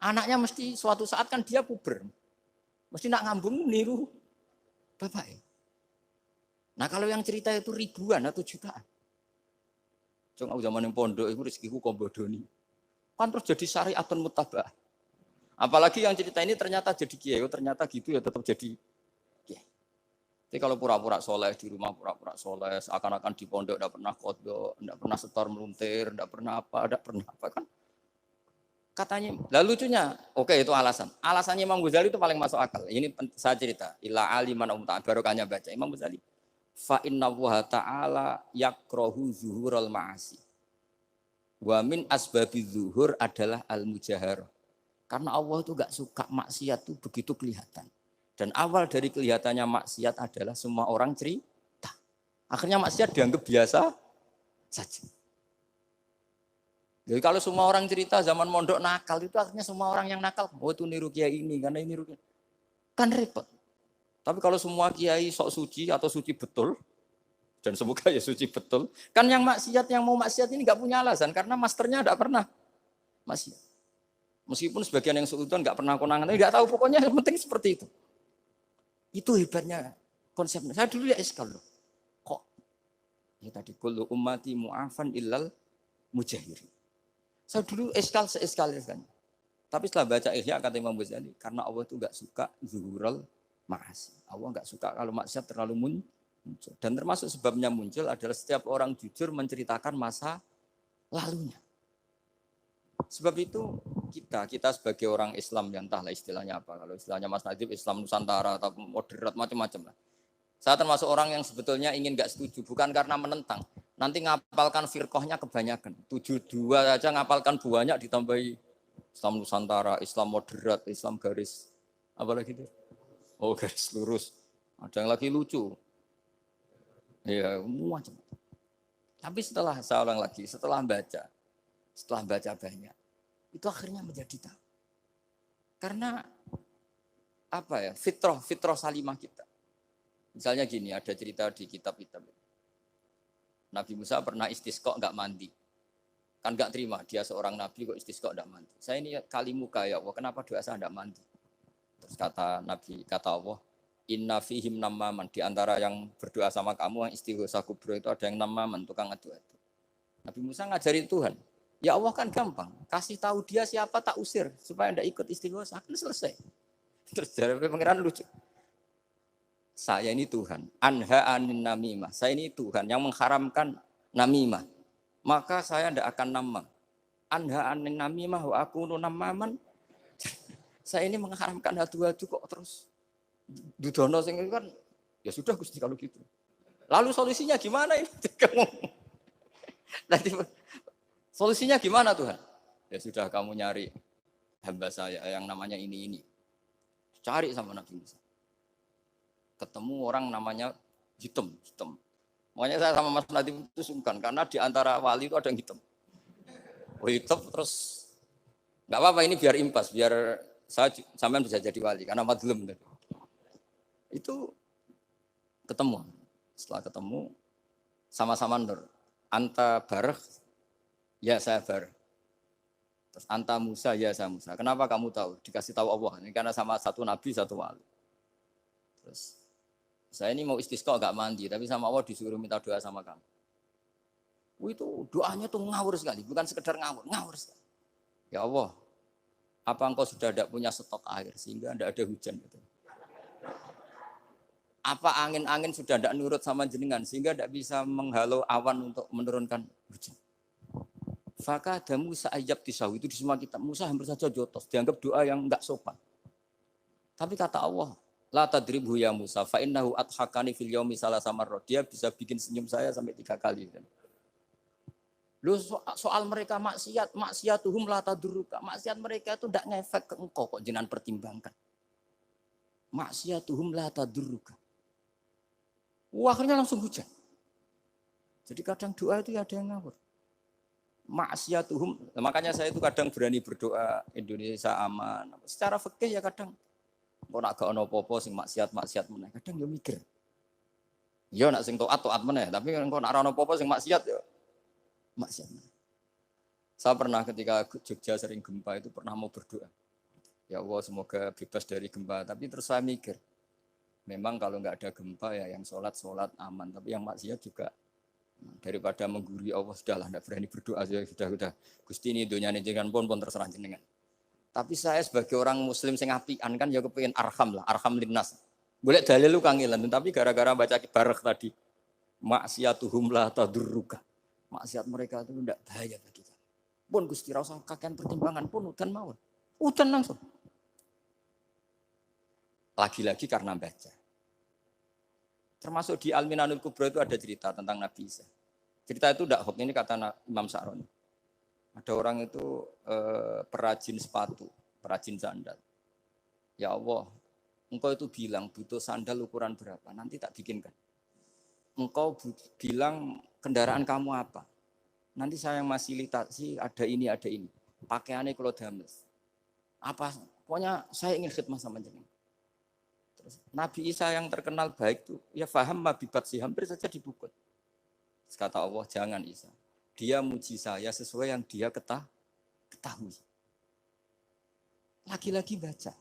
anaknya mesti suatu saat kan dia puber. Mesti nak ngambung niru bapak. Nah, kalau yang cerita itu ribuan atau jutaan. Cung aku zaman yang pondok iku rezekiku kok bodoni. Kan terus jadi syariatun muttaba'ah. Apalagi yang cerita ini ternyata jadi kiai, ternyata gitu ya tetap jadi kiai. Jadi kalau pura-pura soleh di rumah, pura-pura soleh, seakan-akan di pondok tidak pernah kodok, tidak pernah setor meluntir, tidak pernah apa kan? Katanya, lalu lucunya, oke itu alasan. Alasannya Imam Ghazali itu paling masuk akal. Ini saya cerita, ila aliman barokahnya baca Imam Ghazali. Fa inna wa ta'ala yakrohu zuhurul ma'asi. Wa min asbabi zuhur adalah al-mujaharah. Karena Allah itu gak suka maksiat itu begitu kelihatan. Dan awal dari kelihatannya maksiat adalah semua orang cerita. Akhirnya maksiat dianggap biasa saja. Jadi kalau semua orang cerita zaman mondok nakal itu akhirnya semua orang yang nakal. Oh itu niru kiai ini, karena ini niru kiai. Kan repot. Tapi kalau semua kiai sok suci atau suci betul, dan semoga ya suci betul, kan yang mau maksiat ini gak punya alasan. Karena masternya gak pernah maksiat. Meskipun sebagian yang seutuhan gak pernah konangan, tapi gak tahu pokoknya yang penting seperti itu. Itu hebatnya konsepnya. Saya dulu ya eskal loh. Kok? Ya tadi kullu ummati mu'afan illal mujahirin. Saya dulu se-eskal. Tapi setelah baca Ihya kata Imam Ghazali, karena Allah itu enggak suka zuhurul ma'asi. Allah enggak suka kalau maksiat terlalu muncul. Dan termasuk sebabnya muncul adalah setiap orang jujur menceritakan masa lalunya. Sebab itu kita sebagai orang Islam yang entahlah istilahnya apa. Kalau istilahnya Mas Najib Islam Nusantara atau moderat macam-macam lah. Saya termasuk orang yang sebetulnya ingin nggak setuju, bukan karena menentang. Nanti ngapalkan firqahnya kebanyakan. 72 aja ngapalkan banyak ditambahi Islam Nusantara, Islam moderat, Islam garis apa lagi itu? Oh, garis lurus. Ada yang lagi lucu. Ya, macam. Tapi saya ulang lagi, setelah baca banyak, itu akhirnya menjadi tahu. Karena apa ya? Fitrah salimah kita. Misalnya gini, ada cerita di kitab-kitab. Nabi Musa pernah istisqa enggak mandi. Kan enggak terima, dia seorang nabi kok istisqa enggak mandi. Saya ini kali muka ya Allah, kenapa doa saya enggak mandi? Terus kata Allah, inna fihim namaman, di antara yang berdoa sama kamu yang istighosa kubro itu ada yang namaman, tukang adu. Nabi Musa ngajarin Tuhan. Ya Allah kan gampang, kasih tahu dia siapa tak usir supaya enggak ikut istighosa, kan selesai. Terus dari pengiran lucu. Saya ini Tuhan, anha anin namimah. Saya ini Tuhan yang mengharamkan namimah. Maka saya tidak akan namam. Anha anin namimah wa akunu namaman. Saya ini mengharamkan hadu-hadu kok terus. Dudono sing kan ya sudah Gusti kalau gitu. Lalu solusinya gimana ini? Nanti solusinya gimana Tuhan? Ya sudah kamu nyari hamba saya yang namanya ini. Cari sama Nabi Musa. Ketemu orang namanya hitam. Makanya saya sama Mas Nadiem itu sungkan karena di antara wali itu ada yang hitam. Hitam terus nggak apa-apa ini biar impas, biar saya sampean bisa jadi wali karena madlum. Itu ketemu. Setelah ketemu sama-sama nur. Anta barah, ya saya barah. Terus anta Musa, ya saya Musa. Kenapa kamu tahu? Dikasih tahu Allah. Ini karena sama satu nabi, satu wali. Terus saya ini mau istisqa enggak mandi, tapi sama Allah disuruh minta doa sama kamu. Itu doanya tuh ngawur sekali, bukan sekedar ngawur sekali. Ya Allah, apa engkau sudah tidak punya stok air sehingga tidak ada hujan? Gitu. Apa angin-angin sudah tidak nurut sama jenengan sehingga tidak bisa menghalau awan untuk menurunkan hujan? Faka ada Musa ayab tisawi itu di semua kitab. Musa hampir saja jotos, dianggap doa yang enggak sopan. Tapi kata Allah, la tadribhu ya Musa fa innahu adhakani fil yaumi salasa marrat. Dia bisa bikin senyum saya sampai 3 kali. Lu soal mereka maksiatuhum la tadurruka. Maksiat mereka itu tidak ngefek ke engkau kok jenengan pertimbangkan. Maksiatuhum la tadurruka. Akhirnya langsung hujan. Jadi kadang doa itu ada yang ngawur. Maksiatuhum, makanya saya itu kadang berani berdoa Indonesia aman. Secara fikih ya kadang kok nak gak ono apa-apa sing maksiat meneh. Kadang yo mikir. Ya nak sing taat meneh, tapi kok nak ora ono apa-apa sing maksiat ya maksiat meneh. Saya pernah ketika Jogja sering gempa itu pernah mau berdoa. Ya Allah semoga bebas dari gempa, tapi terus saya mikir. Memang kalau enggak ada gempa ya yang sholat aman, tapi yang maksiat juga daripada menggurui Allah sudahlah enggak berani berdoa sudah. Gusti ini dunyane jenengan pun terserah jenengan. Tapi saya sebagai orang muslim sing apian kan ya kepengin arham linnas. Boleh dalil lu kangelan, tapi gara-gara baca barek tadi maksiatuhum la tadurruka. Maksiat mereka itu tidak bahaya bagi kita. Pun Gusti ra usah kakean pertimbangan pun udan mawon. Udan langsung. Lagi-lagi karena baca. Termasuk di Al-Minanul Kubra itu ada cerita tentang Nabi Isa. Cerita itu tidak hoax, ini kata Imam Sa'roni. Ada orang itu perajin sepatu, perajin sandal. Ya Allah, engkau itu bilang butuh sandal ukuran berapa, nanti tak bikinkan. Engkau bilang kendaraan kamu apa, nanti saya yang fasilitasi ada ini. Pakaiannya kalau dames. Apa, pokoknya saya ingin khidmah sama jenengan. Terus Nabi Isa yang terkenal baik itu, ya faham mabibat sih, hampir saja dibukut. Terus kata Allah, jangan Isa. Dia muji saya sesuai yang dia ketahui. Lagi-lagi baca.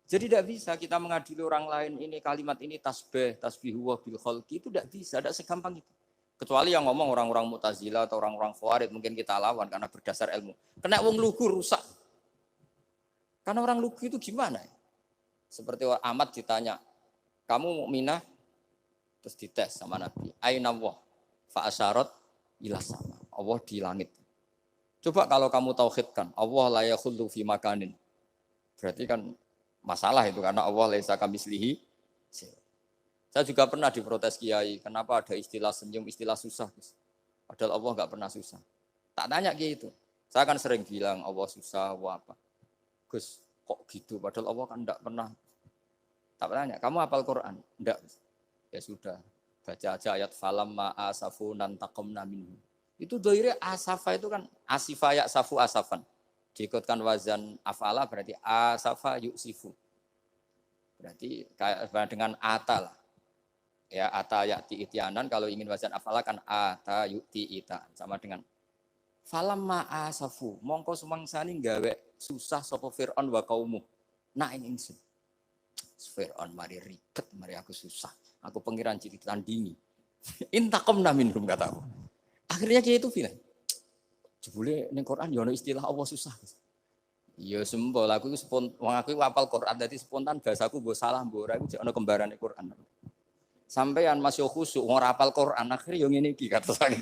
Jadi tidak bisa kita mengadili orang lain ini kalimat ini tasbihu wa bil khalqi itu tidak bisa, tidak segampang itu. Kecuali yang ngomong orang-orang Mu'tazilah atau orang-orang Khawarij mungkin kita lawan karena berdasar ilmu. Kena wong lugu rusak. Karena orang lugu itu gimana? Seperti Ahmad ditanya, kamu mukminah? Terus dites sama Nabi. Aina Allah fa asyarat ila sama. Allah di langit. Coba kalau kamu tauhidkan, Allah la yakhullu fi makanin. Berarti kan masalah itu karena Allah laisa kamitslihi. Saya juga pernah diprotes kiai, kenapa ada istilah senyum, istilah susah. Padahal Allah enggak pernah susah. Tak tanya kiai itu. Saya kan sering bilang Allah susah, Allah apa. Gus, kok gitu? Padahal Allah kan enggak pernah. Tak tanya, kamu hafal Quran? Enggak. Ya sudah, baca aja ayat falam ma'asafu nantakomna minhu. Itu doire asafa itu kan asifa ya safu asafan. Diikutkan wazan afala berarti asafa yuksifu. Berarti kayak dengan ata lah. Ya ata ya'ti ityanan, kalau ingin wazan afala kan ata yu'ti ita. Sama dengan falam ma'asafu. Mongko sumangsani gawe susah sapa Fir'aun wa kaumu. Nah ini ingsun. Fir'aun mari ribet, mari aku susah. Aku pengiran jadi tandingi. Intakomna minhum kataku. Akhirnya dia itu bilang, jebule ning Quran yo istilah Allah susah. Ya sembol aku iku wong aku hafal Quran dadi spontan bahasaku mbok salah mbok ora iku jek ana kembarane Quran. Sampeyan masih khusyuk ora hafal Quran akhirnya yo ngene iki kata saya.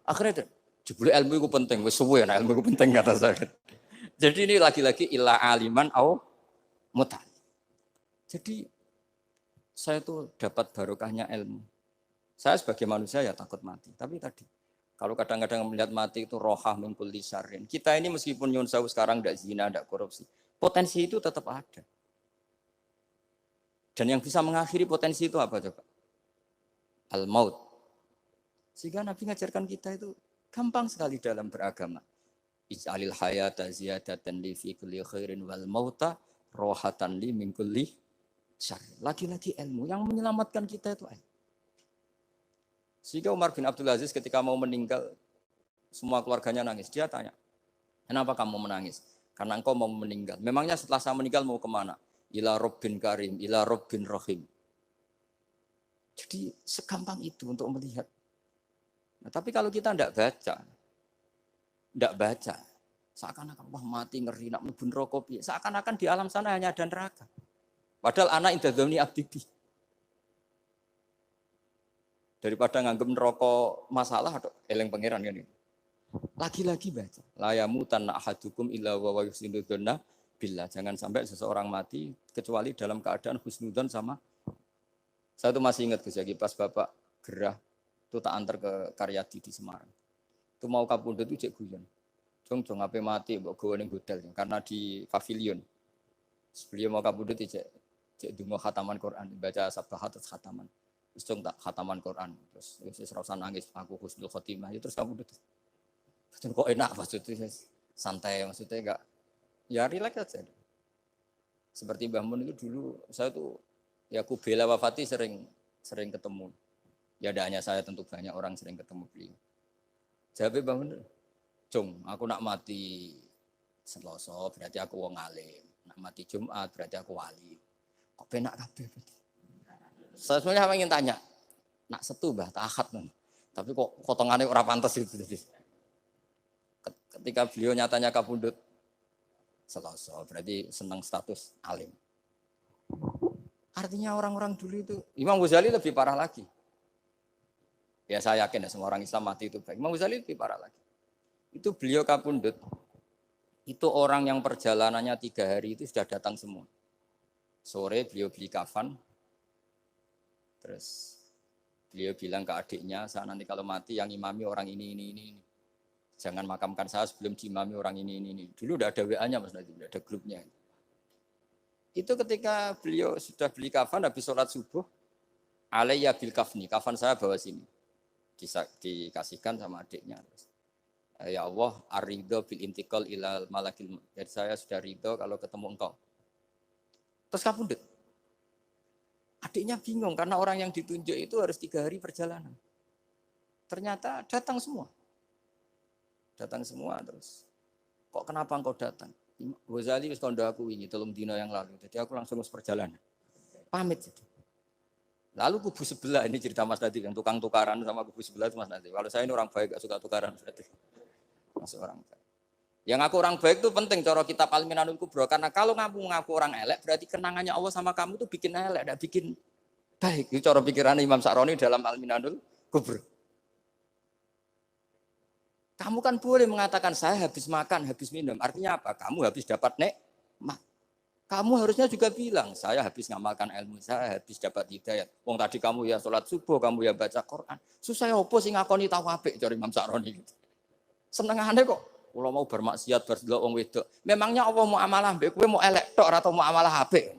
Akhirnya jebule ilmu iku penting wis suwe nek ilmu iku penting kata saya. Jadi ini lagi-lagi illa aliman au mutal. Jadi saya tuh dapat barokahnya ilmu. Saya sebagai manusia ya takut mati. Tapi tadi, kalau kadang-kadang melihat mati itu rohah min kulli syarrin. Kita ini meskipun nyun sewu sekarang tidak zina, tidak korupsi. Potensi itu tetap ada. Dan yang bisa mengakhiri potensi itu apa coba? Al-maut. Sehingga Nabi ngajarkan kita itu gampang sekali dalam beragama. Ij'alil hayata ziyadatan li fi kulli khairin wal mauta rohatan li min kulli syarrin. Lagi-lagi ilmu yang menyelamatkan kita itu ilmu. Sehingga Umar bin Abdul Aziz ketika mau meninggal, semua keluarganya nangis. Dia tanya, kenapa kamu menangis? Karena engkau mau meninggal. Memangnya setelah saya meninggal mau kemana? Ila Rabbin Karim, ila Rabbin Rahim. Jadi segampang itu untuk melihat. Nah, tapi kalau kita tidak baca, seakan-akan wah mati ngeri, nak mlebu neraka piye. Seakan-akan di alam sana hanya ada neraka. Padahal anak indah dzamni abdi. Daripada nganggep neraka masalah atau eleng pangeran kan ini. Lagi-lagi baca. La yamutan ahadukum illa wa yuhsinudzanna billah. Jangan sampai seseorang mati kecuali dalam keadaan husnudzon sama. Saya tuh masih ingat Gus Yagi pas Bapak gerah itu tak antar ke Karyadi di Semarang. Itu mau kapundhut itu cek guyon. Jong ape mati mbok gawe ning hotel karena di pavilion. Beliau mau kapundhut cek donga khataman Quran, baca sabahat terus khataman. Terus dong tak khataman Quran, terus serasa nangis, aku husnul khotimah, terus kamu udah, kok enak maksudnya, santai maksudnya enggak, ya relax aja. Seperti Mbah Mun itu dulu, saya tuh, ya aku bela wafati sering ketemu, ya ada hanya saya tentu banyak orang sering ketemu beliau. Jawabnya Mbah Mun, Jong, aku nak mati Selasa berarti aku wong alim, nak mati Jumat berarti aku wali, kok penak kabeh. Saya sebenarnya ingin tanya, nak setu bah, tahat nih. Tapi kok potongannya orang pantas itu. Ketika beliau nyatanya kapundut, Selasa, berarti senang status alim. Artinya orang-orang dulu itu, Imam Ghazali lebih parah lagi. Ya saya yakin ya semua orang Islam mati itu baik. Imam Ghazali lebih parah lagi. Itu beliau kapundut, itu orang yang perjalanannya 3 hari itu sudah datang semua. Sore beliau beli kafan. Terus beliau bilang ke adiknya, saya nanti kalau mati yang imami orang ini. Jangan makamkan saya sebelum diimami orang ini. Dulu udah ada WA-nya Mas Nadim, udah ada grupnya. Itu ketika beliau sudah beli kafan, habis sholat subuh, alayya bil kafni, kafan saya bawa sini. Dikasihkan sama adiknya. Ya Allah, ar-ridho bil intiqal ilal malakil. Jadi saya sudah ridho kalau ketemu engkau. Terus kapundut. Adiknya bingung karena orang yang ditunjuk itu harus 3 hari perjalanan. Ternyata datang semua. Datang semua terus. Kok kenapa engkau datang? Ghazali wis kandha aku wingi 3 dina yang lalu. Jadi aku langsung perjalanan. Pamit. Lalu kubu sebelah ini cerita Mas Nadim yang tukang tukaran sama kubu sebelah itu Mas Nadim. Kalau saya ini orang baik gak suka tukaran berarti. Masuk orang baik. Yang ngaku orang baik itu penting cara kitab Al-Minanul Kubra karena kalau ngaku orang elek berarti kenangannya Allah sama kamu itu bikin elek, tidak bikin baik. Itu cara pikiran Imam Sa'roni dalam Al-Minanul Kubra. Kamu kan boleh mengatakan saya habis makan, habis minum. Artinya apa? Kamu habis dapat nikmat. Kamu harusnya juga bilang saya habis ngamalkan ilmu, saya habis dapat hidayah. Wong tadi kamu ya sholat subuh, kamu ya baca Quran. Susah opo sing ngakoni tawafik cara Imam Sa'roni gitu. Senengane kok Kula mau bermaksiat berdelok wong wedok. Memangnya Allah mau amalah mbek kowe mau elek tok atau mau amalah apik?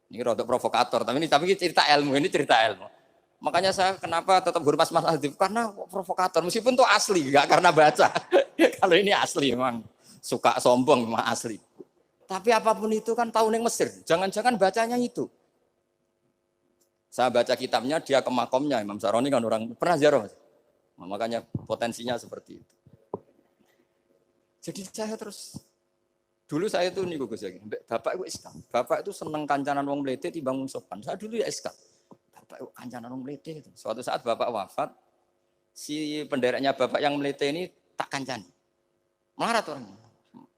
Ini rada provokator, tapi ini cerita ilmu, ini cerita ilmu. Makanya saya kenapa tetap hormat Mas Adib karena provokator meskipun itu asli, enggak karena baca. Kalau ini asli memang suka sombong memang asli. Tapi apapun itu kan tahun yang Mesir. Jangan-jangan bacanya itu. Saya baca kitabnya, dia ke makomnya. Imam Saroni kan orang pernah ziarah. Nah, makanya potensinya seperti itu. Jadi saya terus, dulu saya tuh nih Gus ya, bapak itu SK. Bapak itu seneng kancanan wong mlete timbang wong sopan. Saya dulu ya SK. Bapak itu kancanan wong mlete. Suatu saat bapak wafat, si pendereknya bapak yang mlete ini tak kancani. Melarat orangnya.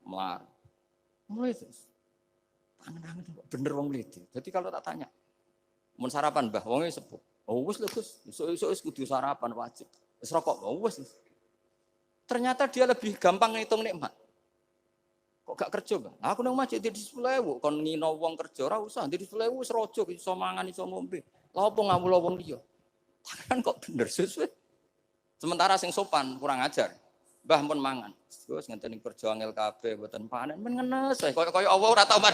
Melarat. Mulai terus. Tangan-tangan bener wong mlete. Jadi kalau tak tanya, mun sarapan Mbah, wonge sepuh. Oh wis lho Gus, esuk-esuk wis kudu sarapan wajib. Wis rokok, oh wis. Ternyata dia lebih gampang ngitung nikmat. Kok gak kerja, Bang? Aku nang masjid di 10.000, kon ngino wong kerja ora usah, di 10.000 wis rojo iso mangan iso ngombe. Lha opo ngawula wong liya? Kan kok bener sesuai. Sementara sing sopan kurang ajar. Mbah pun mangan. Terus ngenteni kerja angel kabeh mboten panen men ngenes wae kaya Allah ora tau mar.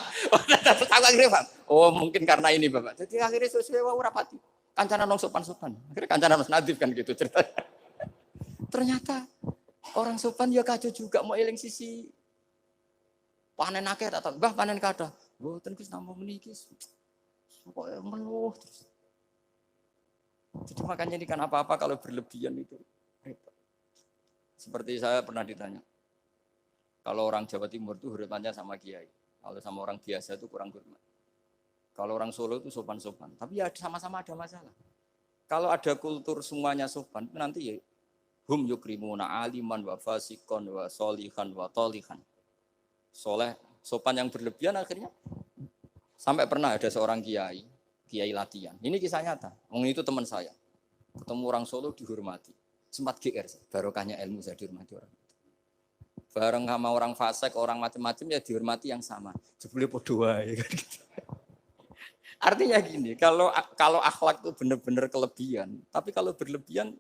Akhirnya Bang. Oh, mungkin karena ini Bapak. Jadi akhirnya sesuai wae ora pati. Kancanan wong sopan-sopan. Akhirnya kancanan Mas Nadif kan gitu ceritanya. Ternyata orang sopan ya kacau juga mau eling sisi panen akeh tak tahu. Mbah panen kathah. Mboten Gus namung meniki. Kok meluh terus. Jadi makanya ini kan apa-apa kalau berlebihan itu repot. Seperti saya pernah ditanya, kalau orang Jawa Timur itu hormatnya sama kiai, kalau sama orang biasa itu kurang hormat. Kalau orang Solo itu sopan-sopan, tapi ya sama-sama ada masalah. Kalau ada kultur semuanya sopan, nanti ya hum yukrimuna aliman wa fasikon wa solihan wa tolihan. Soleh, sopan yang berlebihan akhirnya sampai pernah ada seorang kiai latihan. Ini kisah nyata. Itu teman saya. Ketemu orang Solo dihormati. Sempat GR, barokahnya ilmu saya dihormati orang. Bareng sama orang fasik, orang macam-macam ya dihormati yang sama. Jebule podo wae kan gitu. Artinya gini, kalau akhlak itu benar-benar kelebihan, tapi kalau berlebihan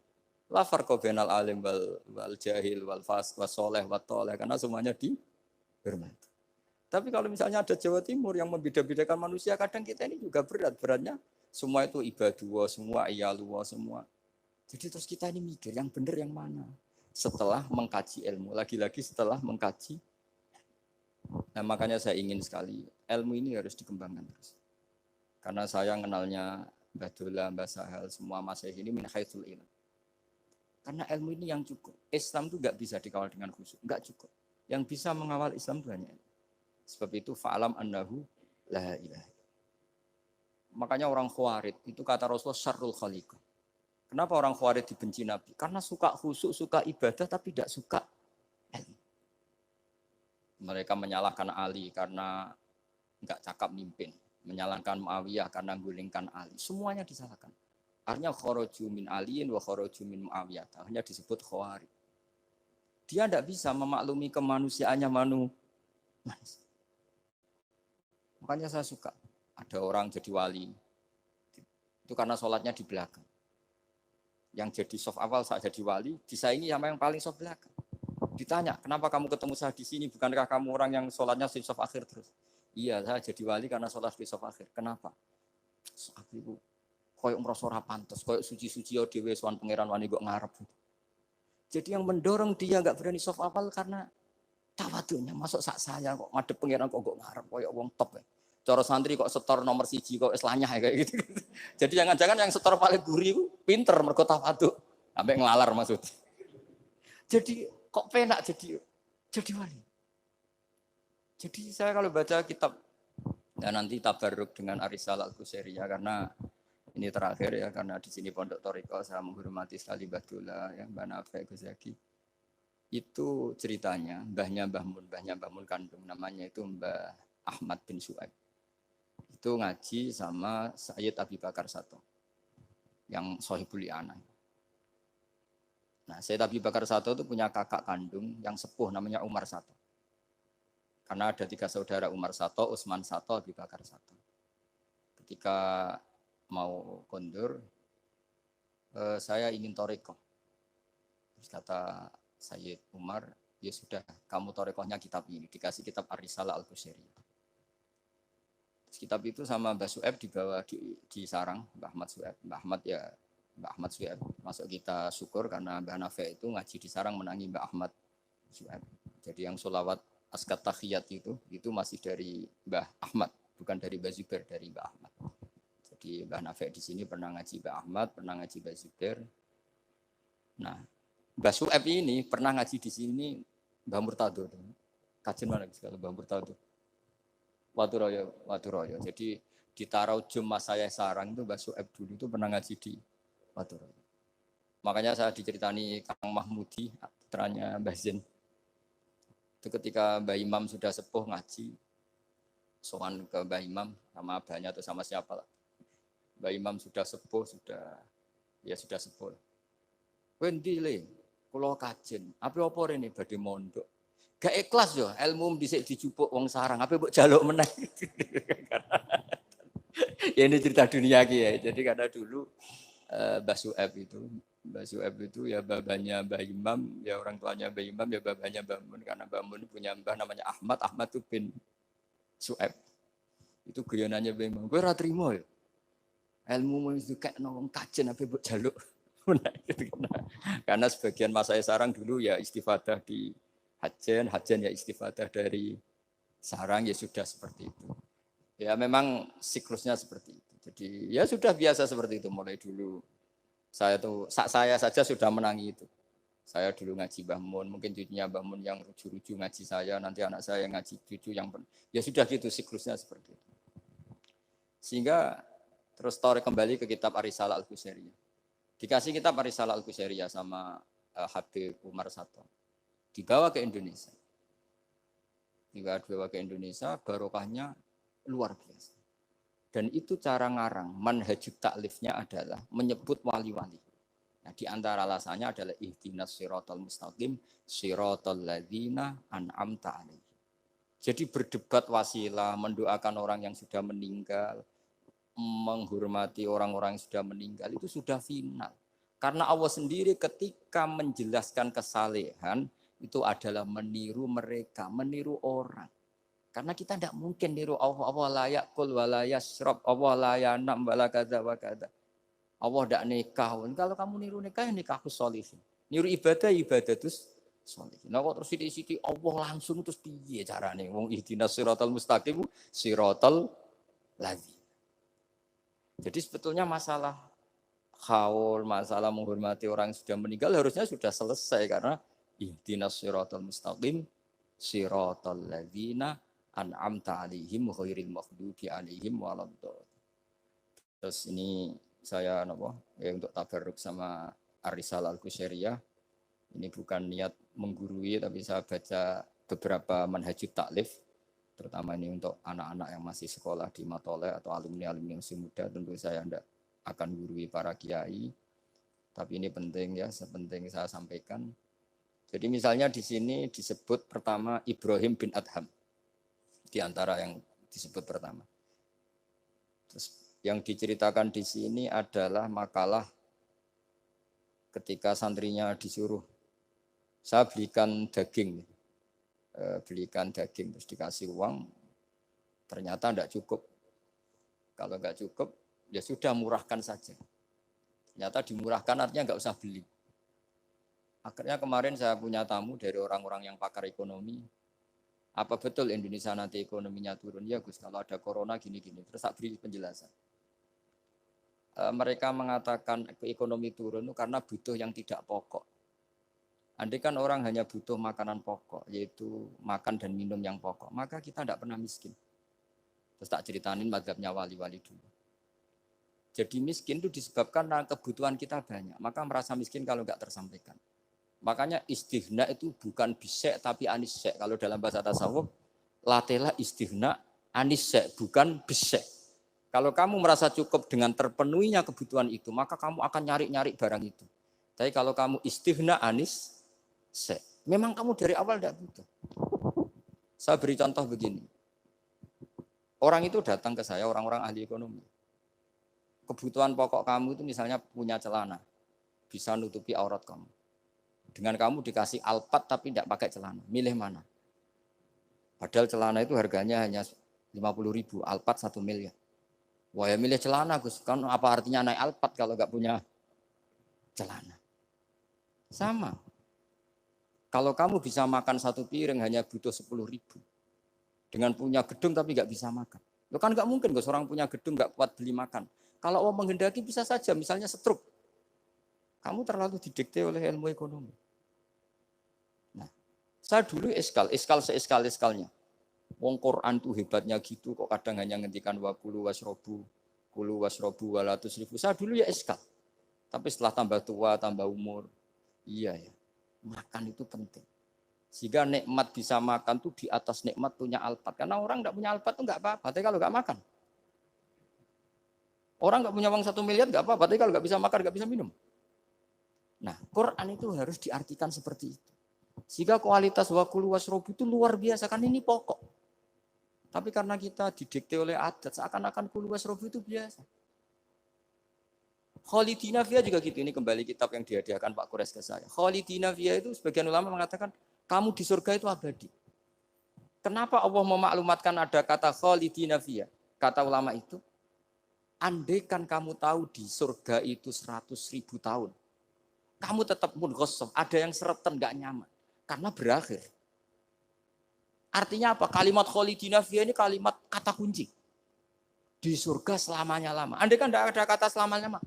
la farqa bainal alim wal jahil wal fasik was saleh wat thaleh karena semuanya dihormati. Tapi kalau misalnya ada Jawa Timur yang membeda-bedakan manusia, kadang kita ini juga beratnya semua itu ibadah, semua iyalullah, semua. Jadi terus kita ini mikir yang benar yang mana? Setelah mengkaji ilmu, lagi-lagi setelah mengkaji. Nah makanya saya ingin sekali ilmu ini harus dikembangkan terus. Karena saya kenalnya Mbah Dola, Mbah Sahal, semua masyayikh ini min haitsul ilm. Karena ilmu ini yang cukup. Islam itu enggak bisa dikawal dengan khusyuk, enggak cukup. Yang bisa mengawal Islam banyak. Sebab itu fa'alam annahu la ilaha. Makanya orang Khawarij itu kata Rasulullah syarrul khaliqah. Kenapa orang Khawarij dibenci Nabi? Karena suka khusyuk, suka ibadah, tapi tidak suka ilmu. Mereka menyalahkan Ali karena enggak cakap mimpin. Menyalahkan Muawiyah karena gulingkan Ali. Semuanya disalahkan. Artinya kharaju min aliyin wa kharaju min Muawiyah. Hanya disebut Khawarij. Dia tidak bisa memaklumi kemanusiaannya manusia. Makanya saya suka. Ada orang jadi wali. Itu karena sholatnya di belakang. Yang jadi soft awal saat jadi wali, disaingi sama yang paling soft belakang. Ditanya, kenapa kamu ketemu saya di sini? Bukankah kamu orang yang sholatnya di soft akhir terus? Iya, saya jadi wali karena sholat di soft akhir. Kenapa? Aku itu koyok merasa ora pantes, koyok suci-suci ya dhewe sowan pangeran wani kok ngarep. Jadi yang mendorong dia enggak berani soft awal karena tawadhunya. Masuk sak saya kok ngadep pangeran kok ngarep koyok wong top. Cara santri kok setor nomor 1 kok islahnya kayak gitu. Jadi jangan-jangan yang setor paling gurih itu pinter mergo tawadhu. Sampai ngelalar maksud. Jadi kok penak jadi wali. Jadi saya kalau baca kitab ya nanti tabarruk dengan Arisal Al-Qusairi ya karena ini terakhir ya karena di sini Pondok Thariqah saya menghormati sekali Mbah Dola ya Mbah Nafi Gus Zaki. Itu ceritanya mbahnya Mbah Mun kandung namanya itu Mbah Ahmad bin Su'aib. Itu ngaji sama Sayyid Abi Bakar Sato yang Sohibul I'anah. Nah, Sayyid Abi Bakar Sato itu punya kakak kandung yang sepuh namanya Umar Sato. Karena ada 3 saudara Umar Sato, Utsman Sato, Abi Bakar Sato. Ketika mau kondur, saya ingin thariqah. Terus kata Sayyid Umar, Ya sudah, kamu torekohnya kitab ini, dikasih kitab Ar-Risalah Al-Qusairiyah. Kitab itu sama Mbah Su'eb dibawa di sarang Mbah Ahmad Su'eb. Mbah Ahmad Su'eb masuk kita syukur karena Mbah Nafi itu ngaji di sarang menangi Mbah Ahmad Su'eb. Jadi yang sholawat askat tahiyat itu masih dari Mbah Ahmad, bukan dari Mbah Zubair, dari Mbah Ahmad. Jadi Mbah Nafi di sini pernah ngaji Mbah Ahmad, pernah ngaji Mbah Zubair. Nah, Mbah Su'eb ini pernah ngaji di sini Mbah Murtado. Kajian mana sekali Mbah Murtado? Waturoyo. Jadi di Taraujum Mas saya sarang itu Mbah Su'eb dulu itu pernah ngaji di Waturoyo. Makanya saya diceritani Kang Mahmudi, putranya Mbah Zain. Itu ketika Mbah Imam sudah sepuh ngaji, sowan ke Mbah Imam sama abahnya atau sama siapa lah. Mbah Imam sudah sepuh, sudah sepuh. Kowe ndi le? Kula kajen. Apa rene badhe mondok. Gak ikhlas yo, ilmu dhisik dijupuk wong sarang, apa mbok jaluk meneh. Ya ini cerita dunia ki ya. Jadi karena dulu Mbah Su'eb itu ya babanya Mbah Imam, ya orang tuanya Mbah Imam, ya babanya Mbah Mun. Karena Mbah Mun punya mbah namanya Ahmad itu bin Su'eb. Itu guyonannya Mbah Imam. Kowe ora trimo ya? Ilmu itu kayak nong kajen apa mbok jaluk. Karena sebagian masa sarang dulu ya istifadah di hajen ya istifadah dari sarang, ya sudah seperti itu. Ya memang siklusnya seperti itu. Jadi ya sudah biasa seperti itu mulai dulu. Saya saja sudah menangi itu. Saya dulu ngaji Mbah Mun, mungkin cucunya Mbah Mun yang ruju-ruju ngaji saya, nanti anak saya yang ngaji cucu yang ya sudah gitu siklusnya seperti itu. Sehingga terus tarik kembali ke kitab Ar-Risalah Al-Qusairiyah. Dikasih kitab Ar-Risalah Al-Qusairiyah sama Habib Umar Sato. Dibawa ke Indonesia. Barokahnya luar biasa. Dan itu cara ngarang, manhajut taklifnya adalah menyebut wali-wali. Nah, di antara alasannya adalah ihdinas siratal mustaqim, siratal ladzina an'amta alaihim. Jadi berdebat wasilah, mendoakan orang yang sudah meninggal, menghormati orang-orang yang sudah meninggal itu sudah final. Karena Allah sendiri ketika menjelaskan kesalehan itu adalah meniru mereka, meniru orang. Karena kita tidak mungkin niru Allah la yakul wa la yashrab, Allah la yanam wa la kadza wa kadza. Allah tidak nikah. Kalau kamu niru nikah, ya nikahku sholihin. Niru ibadah terus sholihin. Nah kok terus sithik-sithik Allah langsung terus piye carane? Wong ihdinas siratal mustaqim, siratal ladzina. Jadi sebetulnya masalah haul, masalah menghormati orang yang sudah meninggal harusnya sudah selesai karena ihdinas siratal mustaqim siratal ladzina an'amta alaihim ghairil maghdubi alaihim waladdallin. Terus ini saya untuk tabarruk sama Ar-Risalah Al-Qusairiyah. Ini bukan niat menggurui tapi saya baca beberapa manhajut taklif. Terutama ini untuk anak-anak yang masih sekolah di Matoleh atau alumni-alumni yang masih muda, tentu saya tidak akan gurui para kiai. Tapi ini penting ya, sepenting saya sampaikan. Jadi misalnya di sini disebut pertama Ibrahim bin Adham. Di antara yang disebut pertama. Terus yang diceritakan di sini adalah makalah ketika santrinya disuruh, saya belikan daging terus dikasih uang, ternyata tidak cukup. Kalau nggak cukup, ya sudah murahkan saja. Ternyata dimurahkan artinya nggak usah beli. Akhirnya kemarin saya punya tamu dari orang-orang yang pakar ekonomi. Apa betul Indonesia nanti ekonominya turun? Ya Gus, kalau ada corona gini-gini. Terus saya beri penjelasan. Mereka mengatakan ekonomi turun karena butuh yang tidak pokok. Andai kan orang hanya butuh makanan pokok, yaitu makan dan minum yang pokok, maka kita tidak pernah miskin. Terus tak ceritainin mazhabnya wali-wali dulu. Jadi miskin itu disebabkan karena kebutuhan kita banyak, maka merasa miskin kalau nggak tersampaikan. Makanya istighna itu bukan bisek tapi anisek. Kalau dalam bahasa tasawuf, latela istighna anisek, bukan bisek. Kalau kamu merasa cukup dengan terpenuhinya kebutuhan itu, maka kamu akan nyari-nyari barang itu. Tapi kalau kamu istighna anis, memang kamu dari awal tidak butuh. Saya beri contoh begini. Orang itu datang ke saya, orang-orang ahli ekonomi. Kebutuhan pokok kamu itu misalnya punya celana, bisa nutupi aurat kamu. Dengan kamu dikasih Alphard tapi tidak pakai celana. Milih mana? Padahal celana itu harganya hanya 50.000, Alphard 1 miliar. Wah ya milih celana Gus, kan apa artinya naik Alphard kalau nggak punya celana? Sama. Kalau kamu bisa makan 1 piring hanya butuh 10.000. Dengan punya gedung tapi nggak bisa makan. Lo kan nggak mungkin Gus, orang punya gedung nggak kuat beli makan. Kalau Allah menghendaki bisa saja, misalnya stroke. Kamu terlalu didikte oleh ilmu ekonomi. Nah, saya dulu iskal seeskal-eskalnya. Wong Quran tuh hebatnya gitu, kok kadang hanya ngendikan kulu wasrobu walatus ribu. Saya dulu ya iskal. Tapi setelah tambah tua, tambah umur, iya ya, makan itu penting. Sehingga nikmat bisa makan tuh di atas nikmat punya Alphard. Karena orang nggak punya Alphard tuh nggak apa-apa, tapi kalau nggak makan. Orang nggak punya uang 1 miliar nggak apa-apa, tapi kalau nggak bisa makan, nggak bisa minum. Nah, Quran itu harus diartikan seperti itu. Sehingga kualitas kulu wasrobu itu luar biasa, kan ini pokok. Tapi karena kita didikte oleh adat, seakan-akan kulu wasrobu itu biasa. Khalidina Fiyah juga gitu, ini kembali kitab yang dihadiahkan Pak Kures ke saya. Khalidina Fiyah itu sebagian ulama mengatakan, kamu di surga itu abadi. Kenapa Allah memaklumatkan ada kata Khalidina Fiyah? Kata ulama itu, andaikan kamu tahu di surga itu 100.000 tahun, kamu tetap munghasab, ada yang seretan, gak nyaman. Karena berakhir. Artinya apa? Kalimat Khalidina Fiyah ini kalimat kata kunci. Di surga selamanya lama. Andai kan tidak ada kata selamanya lama.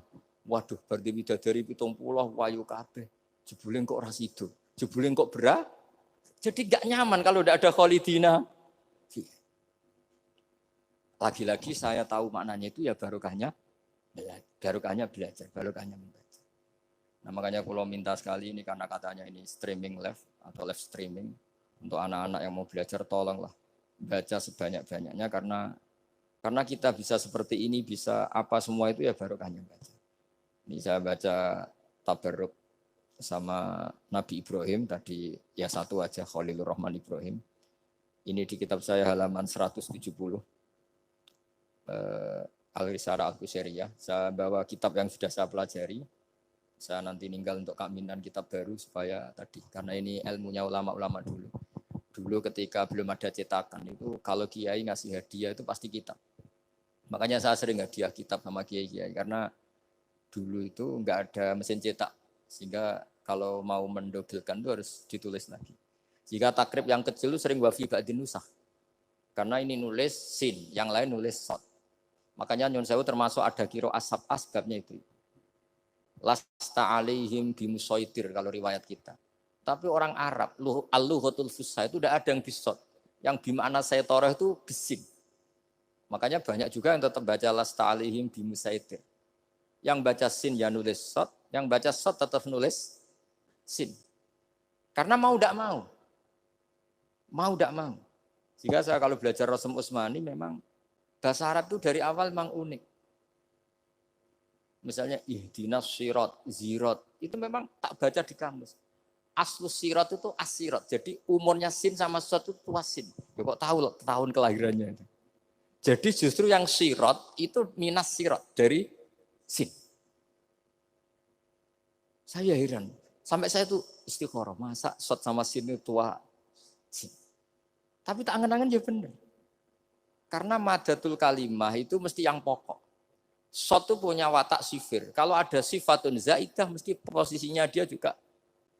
Waduh, berarti bidadari 70 wayu kabeh. Jebule kok ora sido. Jebule kok berat. Jadi gak nyaman kalau tidak ada Khalidina Fiyah. Lagi-lagi saya tahu maknanya itu ya barokahnya belajar, barokahnya membaca. Nah makanya kalau minta sekali ini karena katanya ini streaming live atau live streaming. Untuk anak-anak yang mau belajar tolonglah baca sebanyak-banyaknya karena kita bisa seperti ini, bisa apa semua itu ya barokahnya baca. Ini saya baca Tabarruk sama Nabi Ibrahim tadi ya satu aja Khalilur Rahman Ibrahim. Ini di kitab saya halaman 170. Al-Risalah Al-Qusairiyah. Saya bawa kitab yang sudah saya pelajari. Saya nanti ninggal untuk kaminan kitab baru supaya tadi karena ini ilmunya ulama-ulama dulu. Dulu ketika belum ada cetakan itu kalau kiai ngasih hadiah itu pasti kitab. Makanya saya sering hadiah kitab sama kiai-kiai karena dulu itu enggak ada mesin cetak sehingga kalau mau mendobelkan itu harus ditulis lagi. Jika takrib yang kecil itu sering wafi ba'din nusakh. Karena ini nulis sin, yang lain nulis sod. Makanya Nyun Sewu termasuk ada kiro asab asbabnya itu. Lasta alaihim bimusaitir kalau riwayat kita. Tapi orang Arab, al-lughatul fusha itu tidak ada yang bisot. Yang bimakna saytorah itu bisin. Makanya banyak juga yang tetap baca lasta alaihim bimusaitir. Yang baca sin ya nulis sot, yang baca sot tetap nulis sin. Karena mau tidak mau. Mau tidak mau. Sehingga saya kalau belajar Rasul Utsmani memang bahasa Arab itu dari awal memang unik. Misalnya ihdinas sirat, zirat, itu memang tak baca di kamus. Aslus sirat itu asirat. Jadi umurnya sin sama sirat itu tua sin. Ya kok tahu tahun kelahirannya itu. Jadi justru yang sirat itu minas sirat dari sin. Saya heran. Sampai saya tuh istikharah. Masa sirat sama sin itu tua sin. Tapi tak angen-angen ya benar. Karena madatul kalimah itu mesti yang pokok. Sot itu punya watak sifir. Kalau ada sifatun zaidah, mesti posisinya dia juga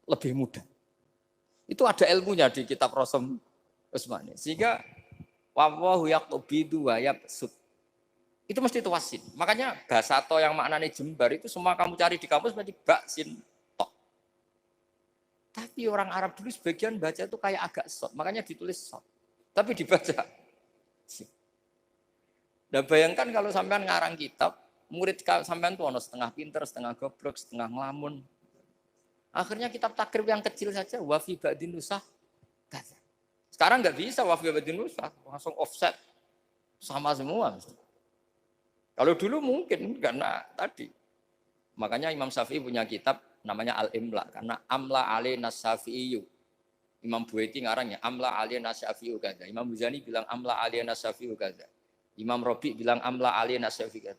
lebih mudah. Itu ada ilmunya di kitab Rasul Utsmani. Sehingga wallahu yaqbidu wa yabsut. Itu mesti tuasin. Makanya bahasa to yang maknanya jembar itu semua kamu cari di kamus berarti baksin tok. Tapi orang Arab dulu sebagian baca itu kayak agak sot. Makanya ditulis sot. Tapi dibaca sin. Nah bayangkan kalau sampean ngarang kitab, murid sampean tuh ono setengah pinter, setengah goblok, setengah ngelamun. Akhirnya kitab takrib yang kecil saja, wafi ba'din nusakh. Sekarang nggak bisa wafi ba'din nusakh, langsung offset sama semua. Kalau dulu mungkin karena tadi. Makanya Imam Syafi'i punya kitab namanya Al-Imla, karena Amla alaina Syafi'iyu. Imam Buaiti ngarangnya Amla alaina Syafi'iyu kaza. Imam Muzani bilang Amla alaina Syafi'iyu kaza. Imam Robi bilang amla alina syafiqat.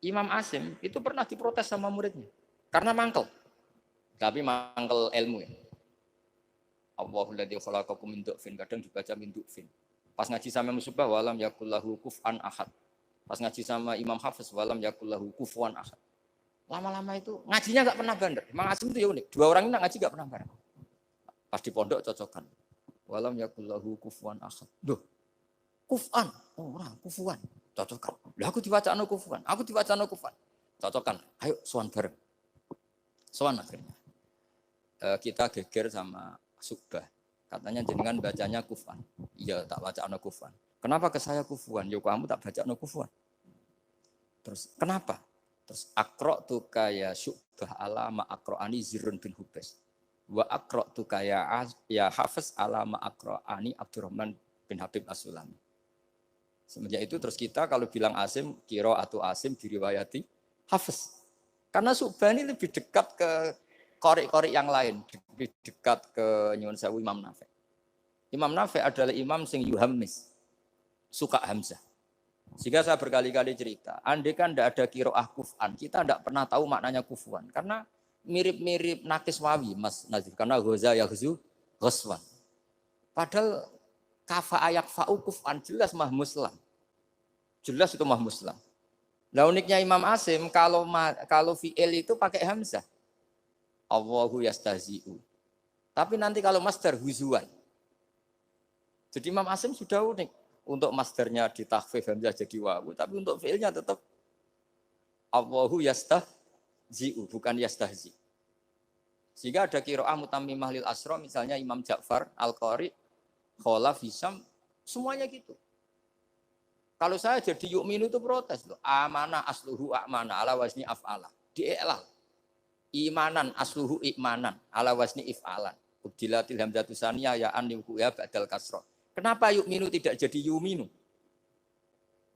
Imam Asim itu pernah diprotes sama muridnya karena mangkel. Tapi mangkel ilmu ya. Allahul ladzi khalaqakum min du'fin, kadang dibaca min du'fin. Pas ngaji sama Musybah walam yakullahu kufuwan ahad. Pas ngaji sama Imam Hafiz walam yakullahu kufuwan ahad. Lama-lama itu ngajinya enggak pernah bandar. Imam Asim itu ya unik. Dua orang ini ngaji enggak pernah bareng. Pas di pondok cocokan. Walam yakullahu kufuwan ahad. Duh. Kufan, orang kufuan. Cocokan. Lah aku diwacana kufuan. Aku diwacana kufuan. Cocokan. Ayo sowan bareng. Sowan akhirnya. Kita geger sama Subah. Katanya jenengan bacanya kufan. Iya, tak baca ana kufan. Kenapa ke saya kufuan? Ya kamu tak baca ana kufan. Terus kenapa? Terus tu kaya Subah ala ma aqra'ani Zirrun bin Hubes. Wa tu kaya ya Hafiz ala ma aqra'ani Abdurrahman bin Habib As-Sulami. Semenjak itu terus kita kalau bilang Asim, Kiro atau Asim diriwayati Hafiz. Karena Subah ini lebih dekat ke korek-korek yang lain, lebih dekat ke Nyuwun Sewu Imam Nafi'. Imam Nafi' adalah imam sing yuhammis, suka Hamzah. Sehingga saya berkali-kali cerita, andai kan tidak ada kiroah kuf'an, kita tidak pernah tahu maknanya kufuan. Karena mirip-mirip nakis wawi, Mas Nazif. Karena ghoza yaghzu ghoswan. Padahal kafa ayak fa'u kuf'an, jelas mah muslam. Jelas itu mah muslam. Nah uniknya Imam Asim, kalau fi'il itu pakai Hamzah. Allahu yastahzi'u. Tapi nanti kalau masdar huzuan. Jadi Imam Asim sudah unik. Untuk masdarnya ditakhfif hamzah jadi wawu. Tapi untuk fi'ilnya tetap Allahu yastahzi'u. Bukan yastahzi. Sehingga ada qiraah mutammimah lil asra. Misalnya Imam Ja'far, Al-Qari, Khalaf, Hisam. Semuanya gitu. Kalau saya jadi yu'minu itu protes. Loh. Amanah asluhu a'manah ala wazni af'alah. Di'elal. Imanan asluhu imanan ala wazni if'alan. Ubdilatil hamzatu saniyah ya an yukuya ba'dal kasra. Kenapa yu'minu tidak jadi yu'minu?